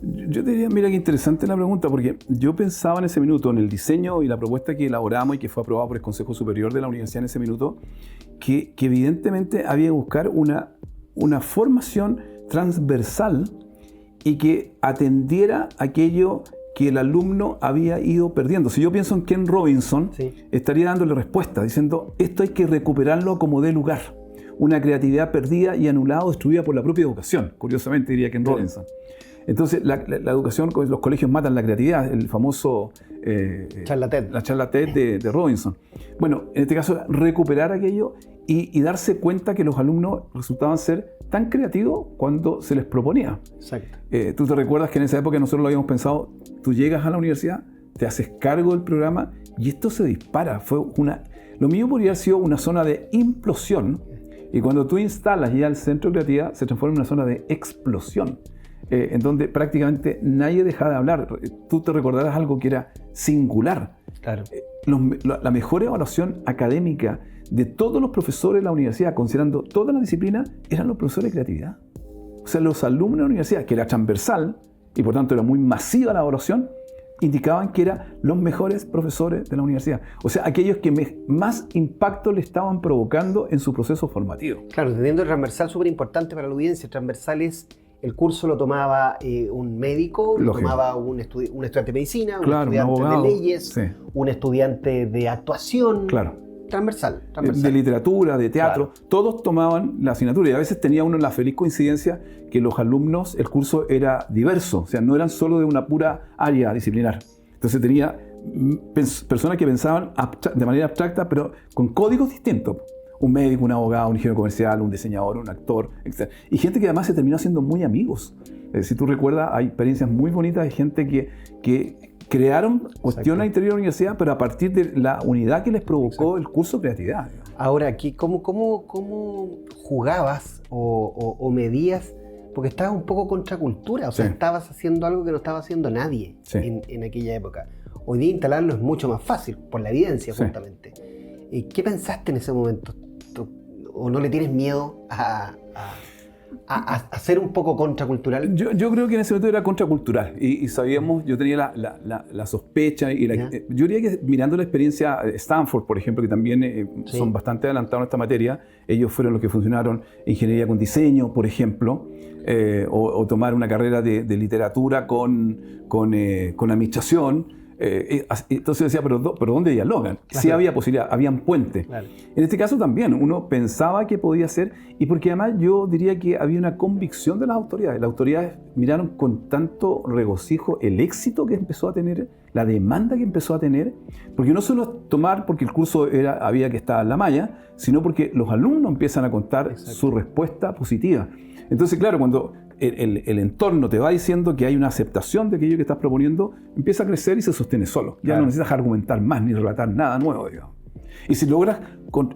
S3: Yo te diría, mira qué interesante la pregunta, porque yo pensaba en ese minuto, en el diseño y la propuesta que elaboramos y que fue aprobada por el Consejo Superior de la Universidad en ese minuto, que evidentemente había que buscar una formación transversal y que atendiera aquello que el alumno había ido perdiendo. Si yo pienso en Ken Robinson, sí, estaría dándole respuesta, diciendo, esto hay que recuperarlo como dé lugar. Una creatividad perdida y anulada o destruida por la propia educación, curiosamente diría Ken Robinson. Entonces, la educación, los colegios matan la creatividad, el famoso... la charla TED de Robinson. Bueno, en este caso, recuperar aquello y darse cuenta que los alumnos resultaban ser tan creativos cuando se les proponía.
S1: Exacto.
S3: Tú te recuerdas que en esa época nosotros lo habíamos pensado, tú llegas a la universidad, te haces cargo del programa y esto se dispara. Lo mío podría haber sido una zona de implosión y cuando tú instalas ya el centro de creatividad se transforma en una zona de explosión. En donde prácticamente nadie deja de hablar. Tú te recordarás algo que era singular.
S1: Claro.
S3: La mejor evaluación académica de todos los profesores de la universidad, considerando todas las disciplinas, eran los profesores de creatividad. O sea, los alumnos de la universidad, que era transversal y por tanto era muy masiva la evaluación, indicaban que eran los mejores profesores de la universidad. O sea, aquellos que más impacto le estaban provocando en su proceso formativo.
S1: Claro, teniendo el transversal súper importante para la audiencia. El transversal es... El curso lo tomaba un médico, lo tomaba un estudiante de medicina, un estudiante de leyes, sí, un estudiante de actuación.
S3: Claro.
S1: Transversal.
S3: De literatura, de teatro, claro. Todos tomaban la asignatura y a veces tenía uno la feliz coincidencia que los alumnos, el curso era diverso, o sea, no eran solo de una pura área disciplinar. Entonces tenía personas que pensaban de manera abstracta, pero con códigos distintos. Un médico, un abogado, un ingeniero comercial, un diseñador, un actor, etc. Y gente que además se terminó haciendo muy amigos. Si tú recuerdas, hay experiencias muy bonitas de gente que crearon cuestiones al interior de la universidad, pero a partir de la unidad que les provocó el curso de creatividad.
S1: Ahora, ¿cómo jugabas o medías? Porque estabas un poco contracultura, o sea, sí, estabas haciendo algo que no estaba haciendo nadie, sí, en aquella época. Hoy día instalarlo es mucho más fácil, por la evidencia, sí, justamente. ¿Qué pensaste en ese momento? ¿O no le tienes miedo a ser un poco contracultural?
S3: Yo creo que en ese momento era contracultural y sabíamos, yo tenía la sospecha y yo diría que mirando la experiencia de Stanford, por ejemplo, que también son bastante adelantados en esta materia, ellos fueron los que funcionaron ingeniería con diseño, por ejemplo, o tomar una carrera de literatura con administración. Entonces decía, pero ¿dónde dialogan?
S1: Claro.
S3: Sí había posibilidad, habían puentes.
S1: Claro.
S3: En este caso también, uno pensaba que podía ser, y porque además yo diría que había una convicción de las autoridades. Las autoridades miraron con tanto regocijo el éxito que empezó a tener, la demanda que empezó a tener, porque no solo tomar porque el curso había que estar en la malla, sino porque los alumnos empiezan a contar su respuesta positiva. Entonces, claro, cuando el entorno te va diciendo que hay una aceptación de aquello que estás proponiendo, empieza a crecer y se sostiene solo. Ya no necesitas argumentar más ni relatar nada nuevo, digamos. Y si logras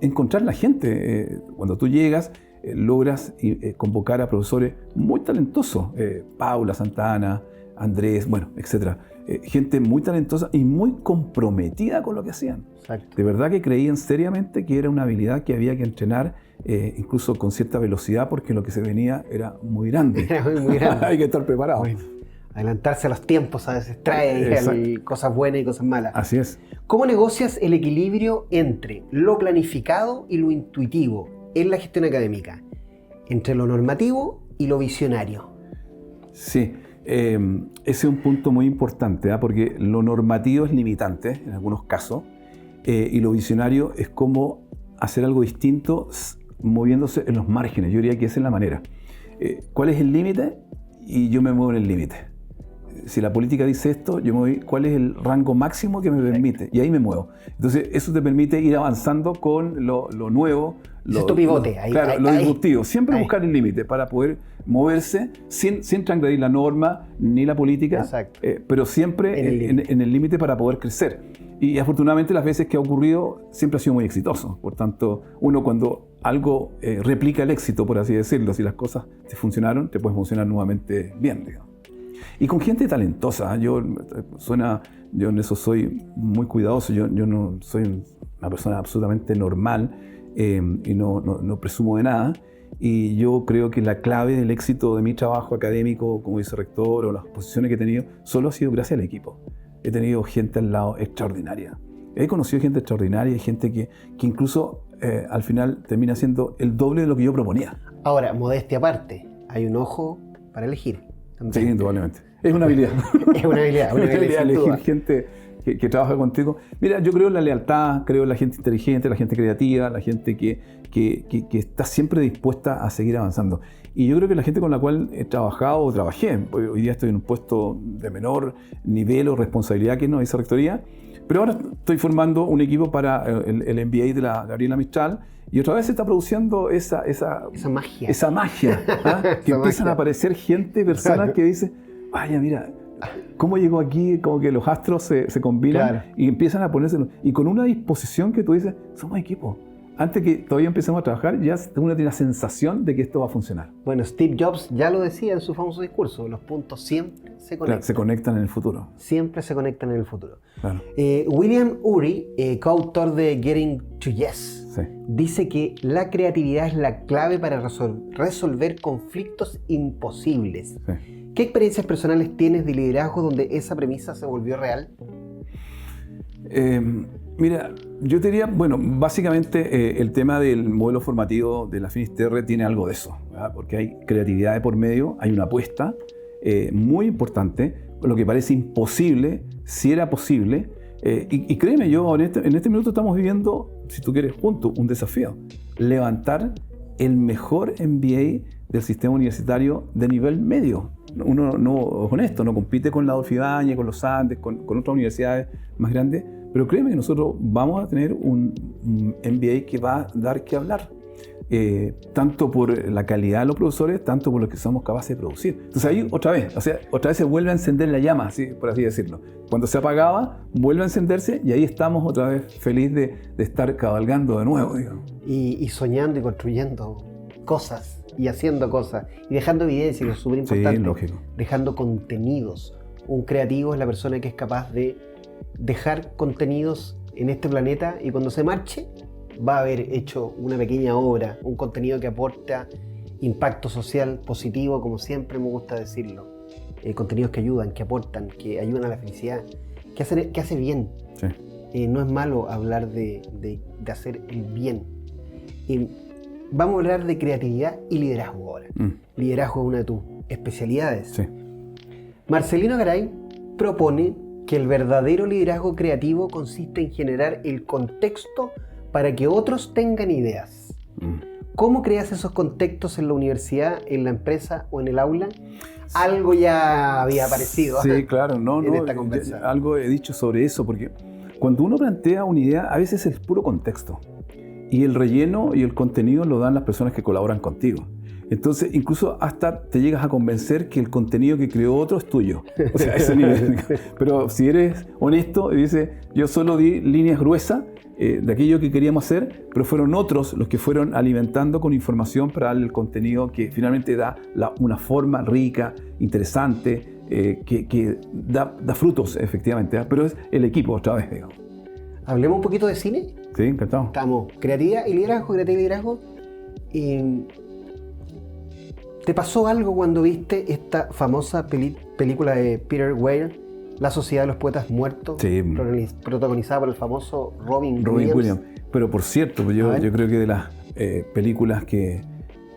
S3: encontrar la gente, cuando tú llegas, logras convocar a profesores muy talentosos, Paula Santana, Andrés, bueno, etcétera. Gente muy talentosa y muy comprometida con lo que hacían.
S1: Exacto.
S3: De verdad que creían seriamente que era una habilidad que había que entrenar, incluso con cierta velocidad, porque lo que se venía era muy grande.
S1: Era muy grande.
S3: Hay que estar preparado.
S1: Bueno, adelantarse a los tiempos a veces trae cosas buenas y cosas malas.
S3: Así es.
S1: ¿Cómo negocias el equilibrio entre lo planificado y lo intuitivo en la gestión académica? Entre lo normativo y lo visionario.
S3: Sí. Ese es un punto muy importante, porque lo normativo es limitante en algunos casos y lo visionario es como hacer algo distinto moviéndose en los márgenes. Yo diría que esa es la manera. ¿Cuál es el límite? Y yo me muevo en el límite. Si la política dice esto, yo me voy, ¿cuál es el rango máximo que me permite? Y ahí me muevo. Entonces eso te permite ir avanzando con lo nuevo.
S1: Tu pivote.
S3: Lo disruptivo. Siempre buscar el límite para poder moverse sin transgredir la norma ni la política, pero siempre en el límite para poder crecer. Y afortunadamente las veces que ha ocurrido siempre ha sido muy exitoso. Por tanto, uno cuando algo replica el éxito, por así decirlo, si las cosas te funcionaron, te puedes funcionar nuevamente bien, digamos. Y con gente talentosa. Yo en eso soy muy cuidadoso. Yo no soy una persona absolutamente normal y no presumo de nada. Y yo creo que la clave del éxito de mi trabajo académico como vicerrector o las posiciones que he tenido solo ha sido gracias al equipo. He tenido gente al lado extraordinaria. He conocido gente extraordinaria y gente que incluso al final termina siendo el doble de lo que yo proponía.
S1: Ahora, modestia aparte, hay un ojo para elegir.
S3: Sí, indudablemente. Es una habilidad.
S1: Es una habilidad
S3: elegir gente que trabaja contigo. Mira, yo creo en la lealtad, creo en la gente inteligente, la gente creativa, la gente que está siempre dispuesta a seguir avanzando. Y yo creo que la gente con la cual he trabajado o trabajé, hoy día estoy en un puesto de menor nivel o responsabilidad que no es rectoría, pero ahora estoy formando un equipo para el MBA de la Gabriela Mistral y otra vez se está produciendo esa magia. Esa magia, que empiezan a aparecer personas que dicen, vaya, mira, ¿cómo llegó aquí? Como que los astros se combinan y empiezan a ponerse, y con una disposición que tú dices, somos equipo. Antes que todavía empecemos a trabajar, ya uno tiene la sensación de que esto va a funcionar.
S1: Bueno, Steve Jobs ya lo decía en su famoso discurso, los puntos siempre se conectan.
S3: Se conectan en el futuro.
S1: Siempre se conectan en el futuro.
S3: Claro.
S1: William Ury, coautor de Getting to Yes, dice que la creatividad es la clave para resolver conflictos imposibles. Sí. ¿Qué experiencias personales tienes de liderazgo donde esa premisa se volvió real?
S3: Mira, yo te diría, bueno, básicamente el tema del modelo formativo de la Finisterre tiene algo de eso, ¿verdad? Porque hay creatividad de por medio, hay una apuesta muy importante, lo que parece imposible, si era posible, y créeme, yo en este minuto estamos viviendo, si tú quieres, juntos, un desafío, levantar el mejor MBA del sistema universitario de nivel medio. Uno no es honesto, no compite con la Adolfo Ibáñez, con los Andes, con otras universidades más grandes, pero créeme que nosotros vamos a tener un MBA que va a dar que hablar, tanto por la calidad de los profesores, tanto por lo que somos capaces de producir. Entonces ahí otra vez se vuelve a encender la llama, por así decirlo. Cuando se apagaba, vuelve a encenderse y ahí estamos otra vez felices de estar cabalgando de nuevo, digamos.
S1: Y soñando y construyendo cosas y haciendo cosas y dejando evidencia, que es súper importante.
S3: Sí, lógico.
S1: Dejando contenidos. Un creativo es la persona que es capaz de dejar contenidos en este planeta y cuando se marche va a haber hecho una pequeña obra, un contenido que aporta impacto social positivo, como siempre me gusta decirlo. Contenidos que ayudan, que aportan, que ayudan a la felicidad, que hace bien.
S3: Sí.
S1: No es malo hablar de hacer el bien. Vamos a hablar de creatividad y liderazgo ahora. Liderazgo es una de tus especialidades.
S3: Sí.
S1: Marcelino Garay propone que el verdadero liderazgo creativo consiste en generar el contexto para que otros tengan ideas. ¿Cómo creas esos contextos en la universidad, en la empresa o en el aula? Algo ya había aparecido.
S3: Sí, claro,
S1: en esta conversación.
S3: Algo he dicho sobre eso, porque cuando uno plantea una idea, a veces es puro contexto. Y el relleno y el contenido lo dan las personas que colaboran contigo. Entonces, incluso hasta te llegas a convencer que el contenido que creó otro es tuyo. O sea, a ese nivel. Pero si eres honesto y dices, yo solo di líneas gruesas de aquello que queríamos hacer, pero fueron otros los que fueron alimentando con información para darle el contenido que finalmente da una forma rica, interesante, que da frutos, efectivamente. Pero es el equipo, otra vez, digo.
S1: Hablemos un poquito de cine.
S3: Sí, encantado.
S1: Estamos, creatividad y liderazgo. ¿Te pasó algo cuando viste esta famosa película de Peter Weir, La Sociedad de los Poetas Muertos,
S3: sí,
S1: protagonizada por el famoso Robin
S3: Williams? Pero por cierto, yo creo que de las películas que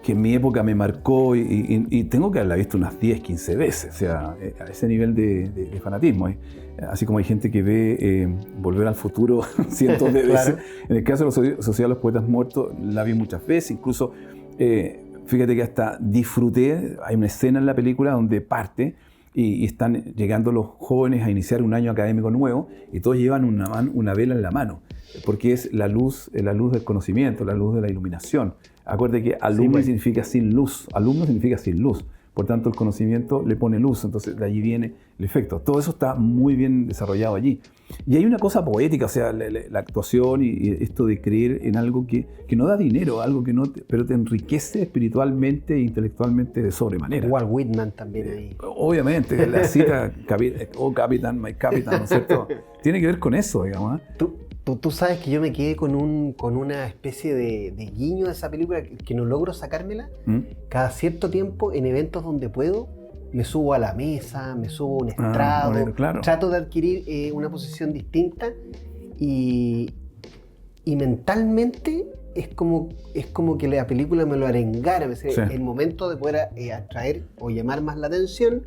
S3: en mi época me marcó y tengo que haberla visto unas 10, 15 veces, o sea, a ese nivel de fanatismo. Así como hay gente que ve Volver al Futuro cientos de veces.
S1: Claro.
S3: En el caso de La Sociedad de los Poetas Muertos la vi muchas veces, incluso fíjate que hasta disfruté, hay una escena en la película donde parte y están llegando los jóvenes a iniciar un año académico nuevo y todos llevan una vela en la mano, porque es la luz del conocimiento, la luz de la iluminación. Acuérdate que alumno significa sin luz, alumno significa sin luz. Por tanto, el conocimiento le pone luz, entonces de allí viene el efecto. Todo eso está muy bien desarrollado allí. Y hay una cosa poética, o sea, la actuación y esto de creer en algo que no da dinero, algo que pero te enriquece espiritualmente e intelectualmente de sobremanera.
S1: Walt Whitman también ahí.
S3: Obviamente, la cita, oh Capitán, my Capitán, ¿no es cierto? Tiene que ver con eso, digamos.
S1: Tú sabes que yo me quedé con una especie de guiño de esa película que no logro sacármela. Cada cierto tiempo, en eventos donde puedo, me subo a la mesa, me subo a un estrado,
S3: bueno, claro.
S1: Trato de adquirir una posición distinta y mentalmente es como que la película me lo arengara. Sí. El momento de poder atraer o llamar más la atención,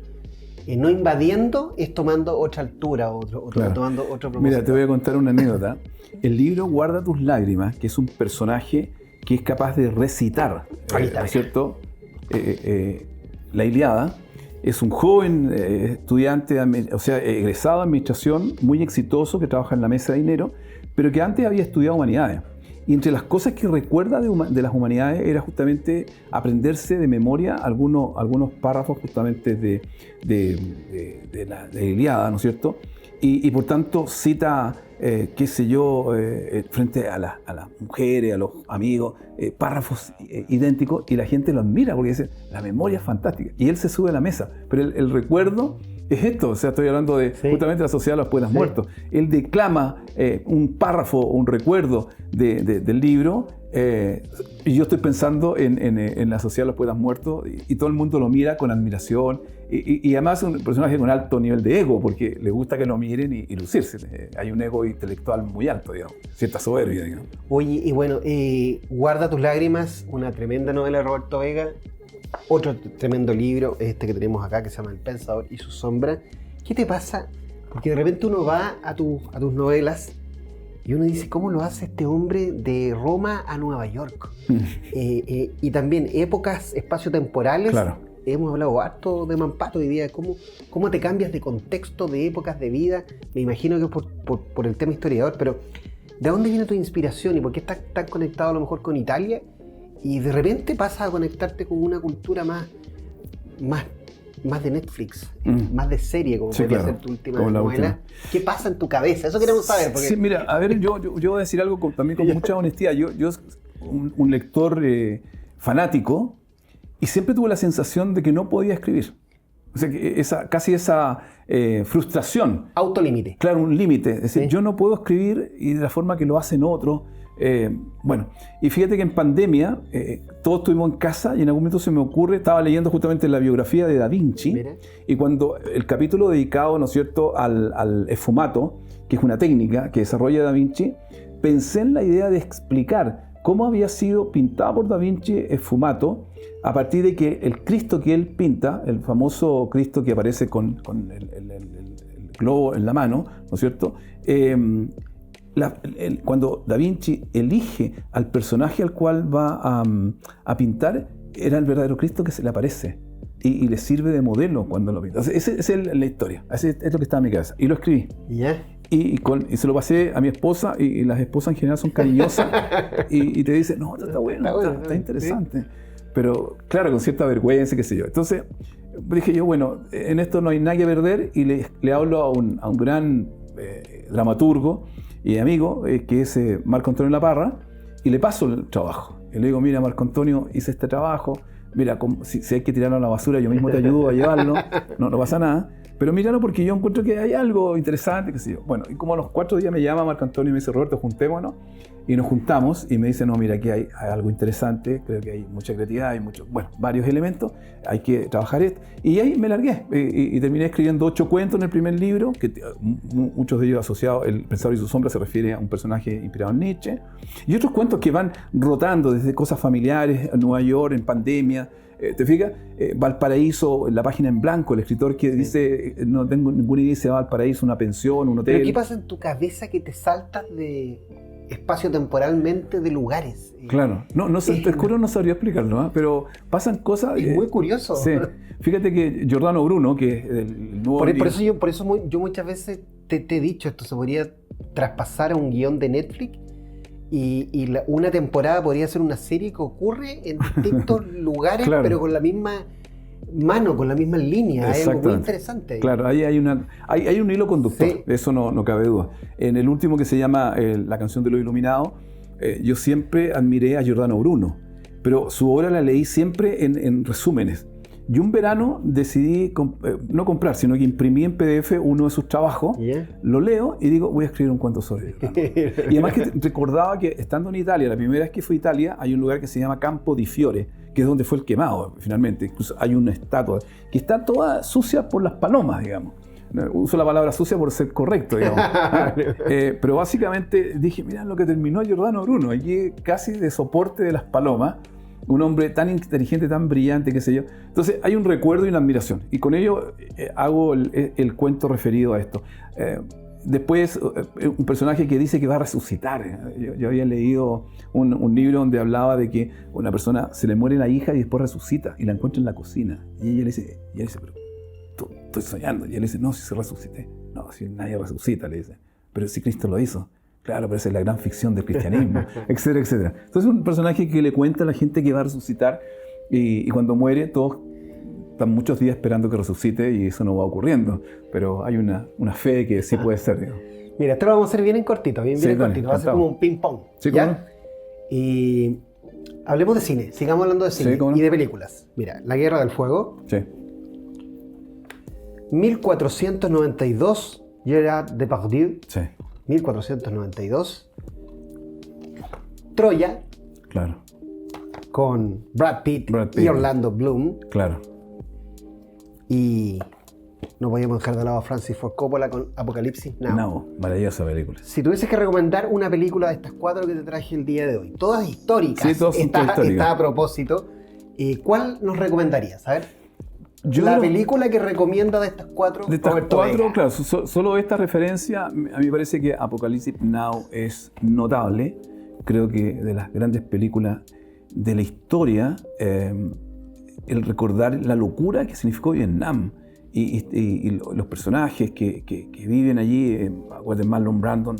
S1: no invadiendo, es tomando otra altura,
S3: claro.
S1: Tomando otro propósito.
S3: Mira, te voy a contar una anécdota. El libro Guarda tus lágrimas, que es un personaje que es capaz de recitar, ¿no es cierto? La Ilíada. Es un joven estudiante, o sea, egresado de administración, muy exitoso, que trabaja en la mesa de dinero, pero que antes había estudiado humanidades. Y entre las cosas que recuerda de las humanidades era justamente aprenderse de memoria algunos párrafos justamente de la Ilíada, ¿no es cierto? Y por tanto cita, qué sé yo, frente a las mujeres, a los amigos, párrafos idénticos, y la gente lo admira porque dice, la memoria es fantástica. Y él se sube a la mesa, pero el recuerdo es esto, o sea, estoy hablando de justamente la Sociedad de los Poetas Muertos. Él declama un párrafo, un recuerdo del libro, y yo estoy pensando en la Sociedad de los Poetas Muertos, y todo el mundo lo mira con admiración, y además es un personaje con alto nivel de ego, porque le gusta que lo miren y lucirse. Hay un ego intelectual muy alto, digamos, cierta soberbia, digamos.
S1: Oye, y bueno, Guarda tus lágrimas, una tremenda novela de Roberto Vega. Otro tremendo libro, que tenemos acá, que se llama El Pensador y su sombra. ¿Qué te pasa? Porque de repente uno va a tus novelas y uno dice, ¿cómo lo hace este hombre de Roma a Nueva York? Y también épocas, espaciotemporales. Claro. Hemos hablado harto de Mampato hoy día. ¿Cómo te cambias de contexto, de épocas de vida? Me imagino que es por el tema historiador, pero ¿de dónde viene tu inspiración y por qué estás tan conectado a lo mejor con Italia? Y de repente pasas a conectarte con una cultura más de Netflix, más de serie, como podría ser tu última novela. ¿Qué pasa en tu cabeza? Eso queremos saber. Porque...
S3: Sí, mira, a ver, yo voy a decir algo también con mucha honestidad. Yo un lector fanático, y siempre tuve la sensación de que no podía escribir. O sea, que casi esa frustración.
S1: Autolímite.
S3: Claro, un límite. Es decir, yo no puedo escribir y de la forma que lo hacen otros. Bueno, y fíjate que en pandemia todos estuvimos en casa y en algún momento se me ocurre, estaba leyendo justamente la biografía de Da Vinci.
S1: Mira.
S3: Y cuando el capítulo dedicado, ¿no es cierto?, al esfumato, que es una técnica que desarrolla Da Vinci, pensé en la idea de explicar cómo había sido pintado por Da Vinci esfumato a partir de que el Cristo que él pinta, el famoso Cristo que aparece con el globo en la mano, ¿no es cierto?, cuando Da Vinci elige al personaje al cual va a pintar, era el verdadero Cristo que se le aparece y le sirve de modelo cuando lo pinta. O sea, esa es la historia, ese es lo que estaba en mi cabeza. Y lo escribí.
S1: ¿Ya?
S3: Y se lo pasé a mi esposa, y las esposas en general son cariñosas, y te dicen, no, está bueno, está interesante. ¿Sí? Pero claro, con cierta vergüenza, qué sé yo. Entonces dije yo, bueno, en esto no hay nada que perder, y le hablo a un gran dramaturgo y amigo, que es Marco Antonio Laparra, y le paso el trabajo. Y le digo, mira, Marco Antonio, hice este trabajo, mira, si hay que tirarlo a la basura, yo mismo te ayudo a llevarlo, no pasa nada. Pero míralo porque yo encuentro que hay algo interesante, qué sé yo. Bueno, y como a los 4 días me llama Marco Antonio y me dice, Roberto, juntémonos. Y nos juntamos y me dice, no, mira, aquí hay algo interesante, creo que hay mucha creatividad, hay varios elementos, hay que trabajar esto. Y ahí me largué y terminé escribiendo 8 cuentos en el primer libro, que muchos de ellos asociados, El Pensador y su sombra se refiere a un personaje inspirado en Nietzsche. Y otros cuentos que van rotando desde cosas familiares, en Nueva York, en pandemia. ¿Te fijas? Valparaíso, la página en blanco, el escritor que dice, no tengo ninguna idea si va a Valparaíso, una pensión, un hotel.
S1: ¿Pero qué pasa en tu cabeza que te saltas de espacio-temporalmente de lugares?
S3: Claro, te juro no sabría explicarlo, ¿eh? Pero pasan cosas...
S1: Es muy curioso.
S3: Sí. Fíjate que Giordano Bruno, que es el nuevo...
S1: Por eso yo muchas veces te he dicho, esto se podría traspasar a un guión de Netflix. Y una temporada podría ser una serie que ocurre en distintos lugares, claro, pero con la misma mano, con la misma línea. Es algo muy interesante.
S3: Claro, ahí hay un hilo conductor, sí. Eso no cabe duda. En el último, que se llama La canción de los iluminados, yo siempre admiré a Giordano Bruno, pero su obra la leí siempre en resúmenes. Y un verano decidí no comprar, sino que imprimí en PDF uno de sus trabajos, lo leo y digo, voy a escribir un cuento sobre Giordano. Y además que recordaba que estando en Italia, la primera vez que fui a Italia, hay un lugar que se llama Campo di Fiore, que es donde fue el quemado finalmente. Incluso hay una estatua que está toda sucia por las palomas, digamos. Uso la palabra sucia por ser correcto, digamos. Pero básicamente dije, mirá lo que terminó Giordano Bruno, allí casi de soporte de las palomas. Un hombre tan inteligente, tan brillante, qué sé yo. Entonces hay un recuerdo y una admiración. Y con ello hago el cuento referido a esto. Después, un personaje que dice que va a resucitar. Yo había leído un libro donde hablaba de que una persona se le muere la hija y después resucita y la encuentra en la cocina. Y ella le dice, pero estoy soñando. Y él dice, no, si se resucité. No, si nadie resucita, le dice. Pero si Cristo lo hizo. Claro, pero esa es la gran ficción del cristianismo, etcétera, etcétera. Entonces es un personaje que le cuenta a la gente que va a resucitar y cuando muere todos están muchos días esperando que resucite y eso no va ocurriendo. Pero hay una fe que sí puede ser, digo.
S1: Mira, esto lo vamos a hacer bien en cortito, bien cortito. Va a ser como un ping-pong.
S3: Sí,
S1: ¿ya?
S3: ¿Cómo no?
S1: Y hablemos de cine, sigamos hablando de cine y de películas. Mira, La Guerra del Fuego.
S3: Sí.
S1: 1492, Gerard Depardieu.
S3: Sí.
S1: 1492. Troya.
S3: Claro.
S1: Con Brad Pitt y Orlando Bloom.
S3: Claro.
S1: Y no podíamos dejar de lado a Francis Ford Coppola con Apocalipsis Now.
S3: No, maravillosa película.
S1: Si tuvieses que recomendar una película de estas 4 que te traje el día de hoy, todas históricas,
S3: sí, todas históricas.
S1: Está a propósito, ¿cuál nos recomendarías? A ver. Película que recomienda de estas 4.
S3: De estas 4, claro, solo esta referencia, a mí me parece que Apocalipsis Now es notable. Creo que de las grandes películas de la historia, el recordar la locura que significó Vietnam y los personajes que viven allí, acuérdense, Marlon Brando,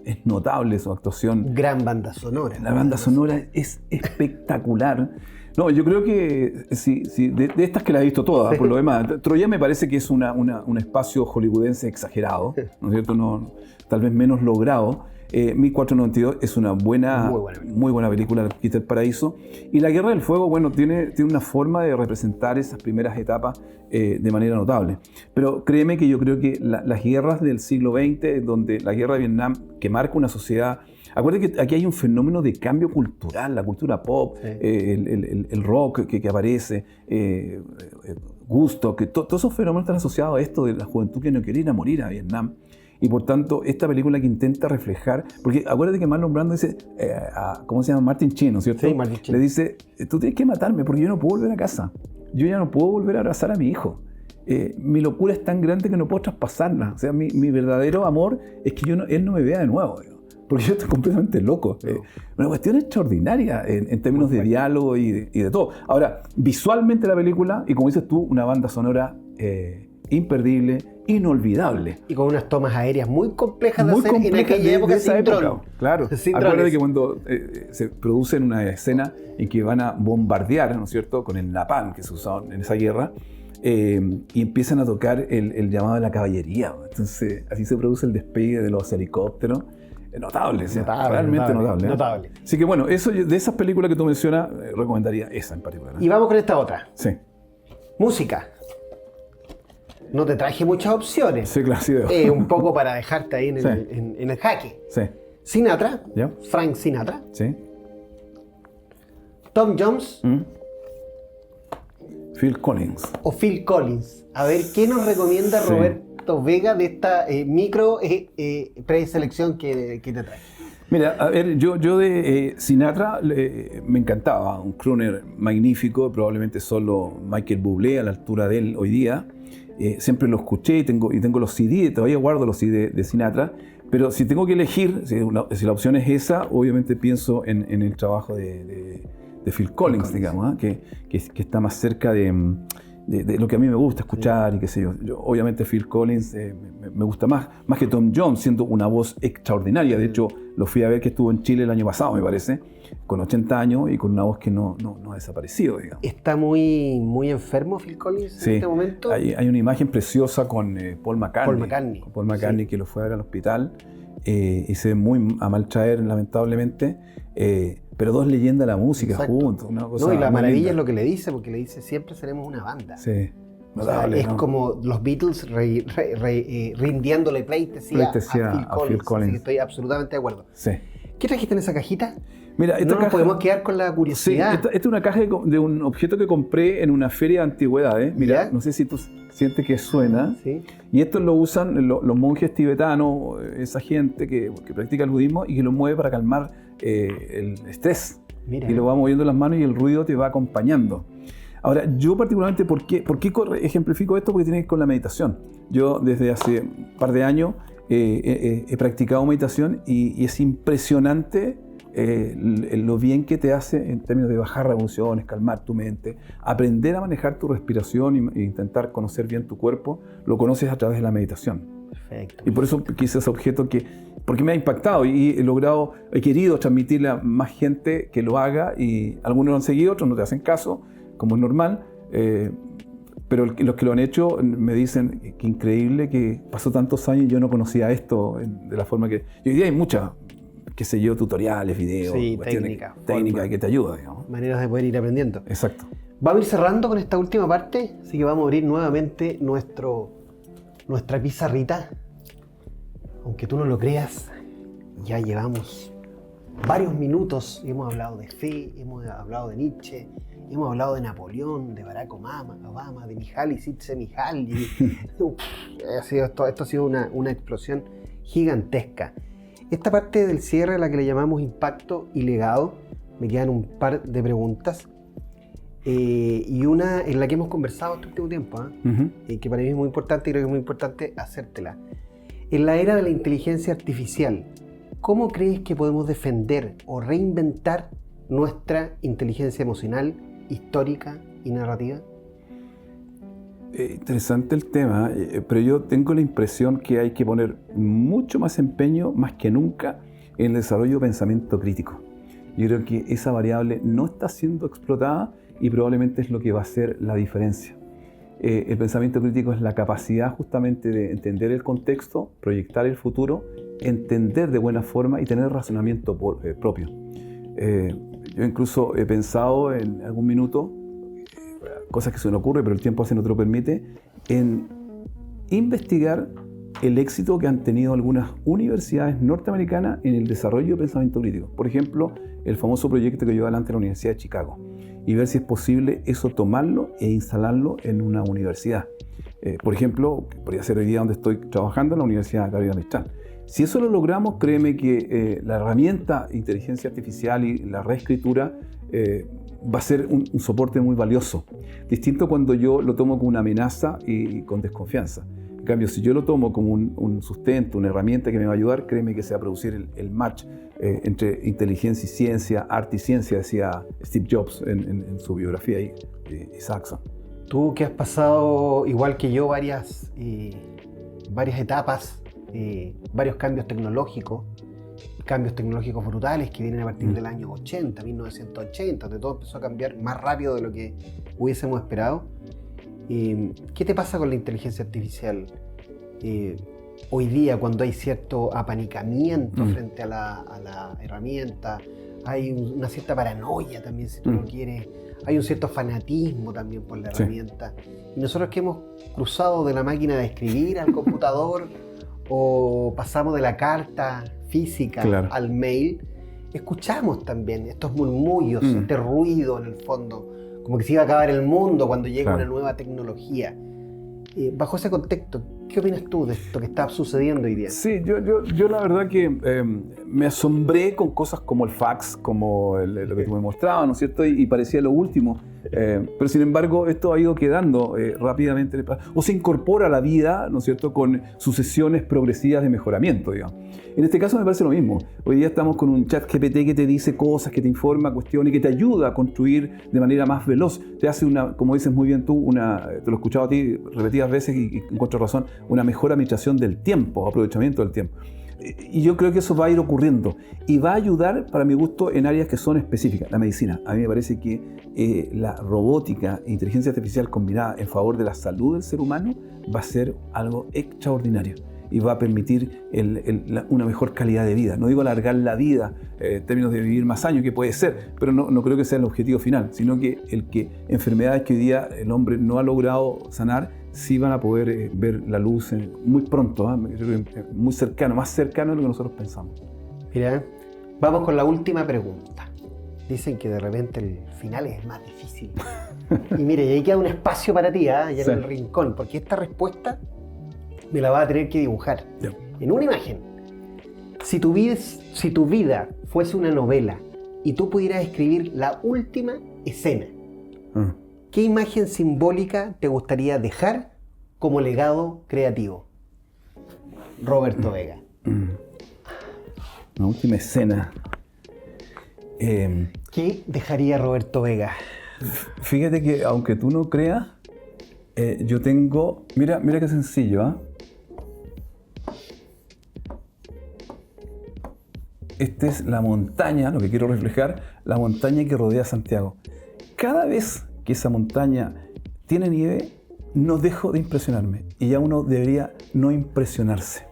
S3: es notable su actuación.
S1: Gran banda sonora.
S3: La banda sonora es espectacular. No, yo creo que de estas que las he visto todas, por lo demás, Troya me parece que es un espacio hollywoodense exagerado, ¿no es cierto? Tal vez menos logrado. 1492 es una muy buena película, Quita el Paraíso. Y La Guerra del Fuego, bueno, tiene una forma de representar esas primeras etapas de manera notable. Pero créeme que yo creo que las guerras del siglo XX, donde la guerra de Vietnam, que marca una sociedad... Acuérdate que aquí hay un fenómeno de cambio cultural, la cultura pop,
S1: Sí.
S3: el rock que aparece, gusto, que todos esos fenómenos están asociados a esto de la juventud que no quiere ir a morir a Vietnam. Y por tanto, esta película que intenta reflejar, porque acuérdate que Marlon Brando dice, ¿cómo se llama? Martin Sheen, ¿no es cierto?
S1: Sí, Martin Sheen.
S3: Le dice, tú tienes que matarme porque yo no puedo volver a casa. Yo ya no puedo volver a abrazar a mi hijo. Mi locura es tan grande que no puedo traspasarla. O sea, mi verdadero amor es que él no me vea de nuevo, digo, porque yo estoy completamente loco. Una cuestión extraordinaria en términos de diálogo y de todo. Ahora, visualmente la película, y como dices tú, una banda sonora imperdible, inolvidable.
S1: Y con unas tomas aéreas muy complejas de
S3: Muy
S1: hacer en
S3: compleja
S1: aquella época sin dron.
S3: Claro.
S1: Sin
S3: Acuérdate
S1: drones.
S3: que cuando se produce una escena en que van a bombardear, ¿no es cierto?, con el napalm que se usaba en esa guerra, y empiezan a tocar el llamado de la caballería. Entonces, así se produce el despegue de los helicópteros. Notable, o sea, realmente notable. Así que bueno, eso, de esas películas que tú mencionas, recomendaría esa en particular.
S1: Y vamos con esta otra.
S3: Sí.
S1: Música. No te traje muchas opciones.
S3: Sí, claro, sí veo.
S1: Un poco para dejarte ahí en el,
S3: Sí.
S1: en el jaque.
S3: Sí.
S1: Sinatra,
S3: ¿Ya?
S1: Frank Sinatra,
S3: Sí.
S1: Tom Jones
S3: Phil Collins.
S1: o Phil Collins. A ver, ¿qué nos recomienda
S3: Sí.
S1: Roberto Vega de esta micro preselección que te trae?
S3: Mira, a ver, yo de Sinatra me encantaba, un crooner magnífico, probablemente solo Michael Bublé a la altura de él hoy día. Siempre lo escuché y tengo los CD, todavía guardo los CD de Sinatra, pero si tengo que elegir, si la opción es esa, obviamente pienso en el trabajo de Phil Collins, digamos, que está más cerca de lo que a mí me gusta escuchar y qué sé yo. Obviamente Phil Collins me gusta más que Tom Jones, siendo una voz extraordinaria. De hecho, lo fui a ver que estuvo en Chile el año pasado, me parece, con 80 años y con una voz que no ha desaparecido, digamos.
S1: ¿Está muy, muy enfermo Phil Collins
S3: Sí,
S1: en este momento?
S3: hay una imagen preciosa con Paul McCartney.
S1: Paul
S3: Con Paul McCartney,
S1: sí.
S3: que lo fue a ver al hospital y se ve muy a mal traer, lamentablemente. Pero dos leyendas de la música
S1: Exacto.
S3: juntos. Una cosa
S1: No, y la
S3: muy
S1: maravilla
S3: linda.
S1: es lo que le dice, porque le dice siempre seremos una banda.
S3: Sí,
S1: O sea,
S3: notable,
S1: es
S3: ¿no?
S1: como los Beatles rindiéndole pleitesía
S3: Pleitesía
S1: a Phil Collins. Así que estoy absolutamente de acuerdo.
S3: Sí.
S1: ¿Qué trajiste en esa cajita?
S3: Mira, esta
S1: No nos
S3: caja,
S1: podemos quedar con la
S3: sí,
S1: curiosidad.
S3: esta es una caja de un objeto que compré en una feria de antigüedades. Mira,
S1: ¿Ya?
S3: no sé si tú sientes que suena.
S1: ¿Sí?
S3: Y esto lo usan los monjes tibetanos, esa gente que practica el budismo y que lo mueve para calmar el estrés.
S1: Mira.
S3: Y lo va moviendo las manos y el ruido te va acompañando. Ahora, yo particularmente, ¿por qué ejemplifico esto? Porque tiene que ver con la meditación. Yo desde hace un par de años he practicado meditación y es impresionante lo bien que te hace en términos de bajar revoluciones, calmar tu mente, aprender a manejar tu respiración e intentar conocer bien tu cuerpo, lo conoces a través de la meditación.
S1: Perfecto.
S3: Y por eso quise ese objeto porque me ha impactado y he querido transmitirle a más gente que lo haga y algunos lo han seguido, otros no te hacen caso, como es normal, pero los que lo han hecho me dicen que increíble que pasó tantos años y yo no conocía esto de la forma que... Y hoy día hay muchas, qué sé yo, tutoriales, videos,
S1: Sí,
S3: cuestiones
S1: técnica,
S3: que te ayudan, digamos.
S1: Maneras de poder ir aprendiendo.
S3: Exacto.
S1: Vamos a ir cerrando con esta última parte, así que vamos a abrir nuevamente nuestra pizarrita. Aunque tú no lo creas, ya llevamos varios minutos y hemos hablado de fe, hemos hablado de Nietzsche, hemos hablado de Napoleón, de Barack Obama, de Mihaly Csikszentmihalyi. Esto ha sido una explosión gigantesca. Esta parte del cierre, a la que le llamamos impacto y legado, me quedan un par de preguntas. Y una en la que hemos conversado este último tiempo, que para mí es muy importante y creo que es muy importante hacértela. En la era de la inteligencia artificial, ¿cómo crees que podemos defender o reinventar nuestra inteligencia emocional, histórica y narrativa?
S3: Interesante el tema, pero yo tengo la impresión que hay que poner mucho más empeño, más que nunca, en el desarrollo de pensamiento crítico. Yo creo que esa variable no está siendo explotada y probablemente es lo que va a hacer la diferencia. El pensamiento crítico es la capacidad justamente de entender el contexto, proyectar el futuro, entender de buena forma y tener razonamiento propio. Yo incluso he pensado en algún minuto, cosas que se me ocurren, pero el tiempo no te lo permite, en investigar el éxito que han tenido algunas universidades norteamericanas en el desarrollo de pensamiento crítico. Por ejemplo, el famoso proyecto que llevó adelante la Universidad de Chicago, y ver si es posible eso tomarlo e instalarlo en una universidad. Por ejemplo, podría ser hoy día donde estoy trabajando, en la Universidad de Gabriela Mistral. Si eso lo logramos, créeme que la herramienta inteligencia artificial y la reescritura va a ser un soporte muy valioso. Distinto cuando yo lo tomo como una amenaza y con desconfianza. En cambio, si yo lo tomo como un sustento, una herramienta que me va a ayudar, créeme que se va a producir el match entre inteligencia y ciencia, arte y ciencia, decía Steve Jobs en su biografía y Isaacson.
S1: Tú que has pasado, igual que yo, varias etapas, varios cambios tecnológicos brutales que vienen a partir del año 80, 1980, donde todo empezó a cambiar más rápido de lo que hubiésemos esperado. ¿Qué te pasa con la inteligencia artificial hoy día, cuando hay cierto apanicamiento frente a la herramienta? Hay una cierta paranoia también, si tú lo quieres. Hay un cierto fanatismo también por la herramienta. Y nosotros que hemos cruzado de la máquina de escribir al computador o pasamos de la carta física al mail, escuchamos también estos murmullos, este ruido en el fondo, como que se iba a acabar el mundo cuando llega una nueva tecnología. Bajo ese contexto, ¿qué opinas tú de esto que está sucediendo hoy día?
S3: Sí, yo la verdad que me asombré con cosas como el fax, como lo que tú me mostrabas, ¿no es cierto? Y parecía lo último. Pero sin embargo, esto ha ido quedando rápidamente, o se incorpora a la vida, ¿no es cierto?, con sucesiones progresivas de mejoramiento, digamos. En este caso me parece lo mismo. Hoy día estamos con un chat GPT que te dice cosas, que te informa cuestiones, que te ayuda a construir de manera más veloz. Te hace como dices muy bien tú, te lo he escuchado a ti repetidas veces y encuentro razón, una mejor administración del tiempo, aprovechamiento del tiempo. Y yo creo que eso va a ir ocurriendo y va a ayudar, para mi gusto, en áreas que son específicas. La medicina. A mí me parece que la robótica e inteligencia artificial combinada en favor de la salud del ser humano va a ser algo extraordinario y va a permitir una mejor calidad de vida. No digo alargar la vida en términos de vivir más años, que puede ser, pero no creo que sea el objetivo final, sino que enfermedades que hoy día el hombre no ha logrado sanar, sí van a poder ver la luz muy pronto, muy cercano, más cercano de lo que nosotros pensamos.
S1: Mira, vamos con la última pregunta. Dicen que de repente el final es más difícil. Y mire, y ahí queda un espacio para ti, allá en el rincón, porque esta respuesta me la vas a tener que dibujar en una imagen. Si tu vida fuese una novela y tú pudieras escribir la última escena, ¿qué imagen simbólica te gustaría dejar como legado creativo? Roberto Vega.
S3: La última escena.
S1: ¿Qué dejaría Roberto Vega?
S3: Fíjate que, aunque tú no creas, yo tengo... Mira qué sencillo, Esta es la montaña, lo que quiero reflejar, la montaña que rodea Santiago. Cada vez que esa montaña tiene nieve, no dejo de impresionarme. Y ya uno debería no impresionarse.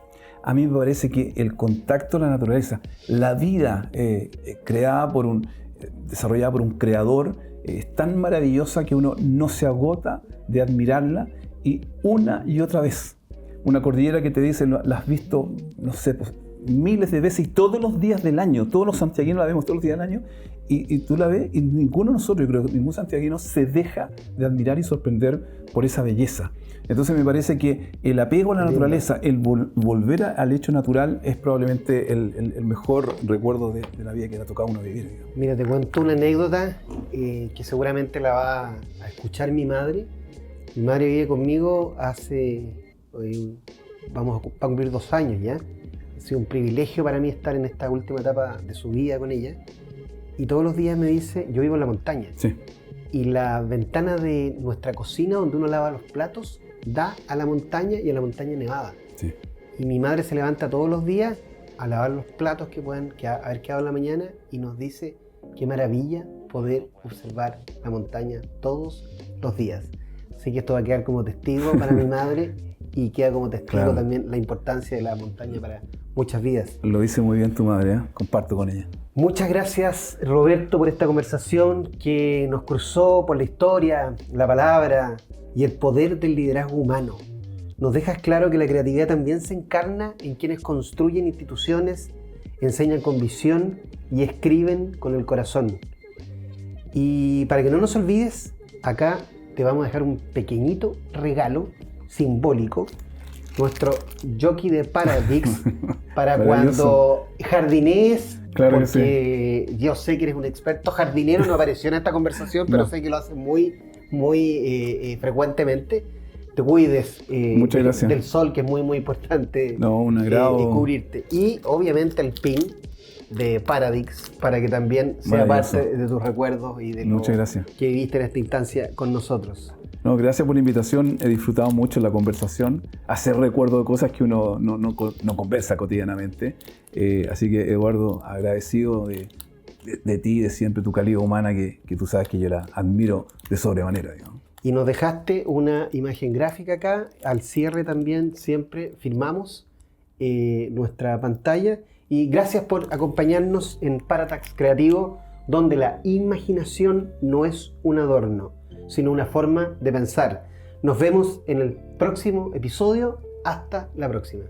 S3: A mí me parece que el contacto con la naturaleza, la vida desarrollada por un creador, es tan maravillosa que uno no se agota de admirarla, y una y otra vez. Una cordillera que te dice, la has visto, no sé, pues, miles de veces y todos los días del año. Todos los santiaguinos la vemos todos los días del año y tú la ves y ninguno de nosotros, yo creo que ningún santiaguino se deja de admirar y sorprender por esa belleza. Entonces me parece que el apego a la naturaleza, el volver al hecho natural es probablemente el mejor recuerdo de la vida que le ha tocado a uno vivir, digamos.
S1: Mira, te cuento una anécdota que seguramente la va a escuchar mi madre. Mi madre vive conmigo vamos a cumplir 2 años ya. Ha sido un privilegio para mí estar en esta última etapa de su vida con ella. Y todos los días me dice, yo vivo en la montaña.
S3: Sí.
S1: Y la ventana de nuestra cocina, donde uno lava los platos, da a la montaña y a la montaña nevada.
S3: Sí.
S1: Y mi madre se levanta todos los días a lavar los platos que puedan haber quedado en la mañana y nos dice, qué maravilla poder observar la montaña todos los días. Así que esto va a quedar como testigo para mi madre y queda como testigo también la importancia de la montaña para muchas vidas.
S3: Lo dice muy bien tu madre, comparto con ella.
S1: Muchas gracias, Roberto, por esta conversación que nos cruzó por la historia, la palabra y el poder del liderazgo humano. nos dejas claro que la creatividad también se encarna en quienes construyen instituciones, enseñan con visión y escriben con el corazón. Y para que no nos olvides, acá te vamos a dejar un pequeñito regalo simbólico, nuestro jockey de Paradix, para cuando jardinees,
S3: Claro que
S1: porque yo sé que eres un experto jardinero, no apareció en esta conversación, pero
S3: No.
S1: sé que lo haces muy frecuentemente. Te cuides
S3: Muchas gracias.
S1: del sol, que es muy importante
S3: No, un agrado.
S1: cubrirte. Y obviamente el pin de Paradix, para que también sea
S3: Maravilloso.
S1: parte de tus recuerdos y de lo
S3: Muchas gracias.
S1: que viviste en esta instancia con nosotros.
S3: No, gracias por la invitación. He disfrutado mucho la conversación. Hacer recuerdo de cosas que uno no conversa cotidianamente. Así que, Eduardo, agradecido de ti, de siempre tu calidad humana, que tú sabes que yo la admiro de sobremanera, digamos.
S1: Y nos dejaste una imagen gráfica acá. Al cierre también siempre firmamos nuestra pantalla. Y gracias por acompañarnos en Paratax Creativo, donde la imaginación no es un adorno, sino una forma de pensar. Nos vemos en el próximo episodio. Hasta la próxima.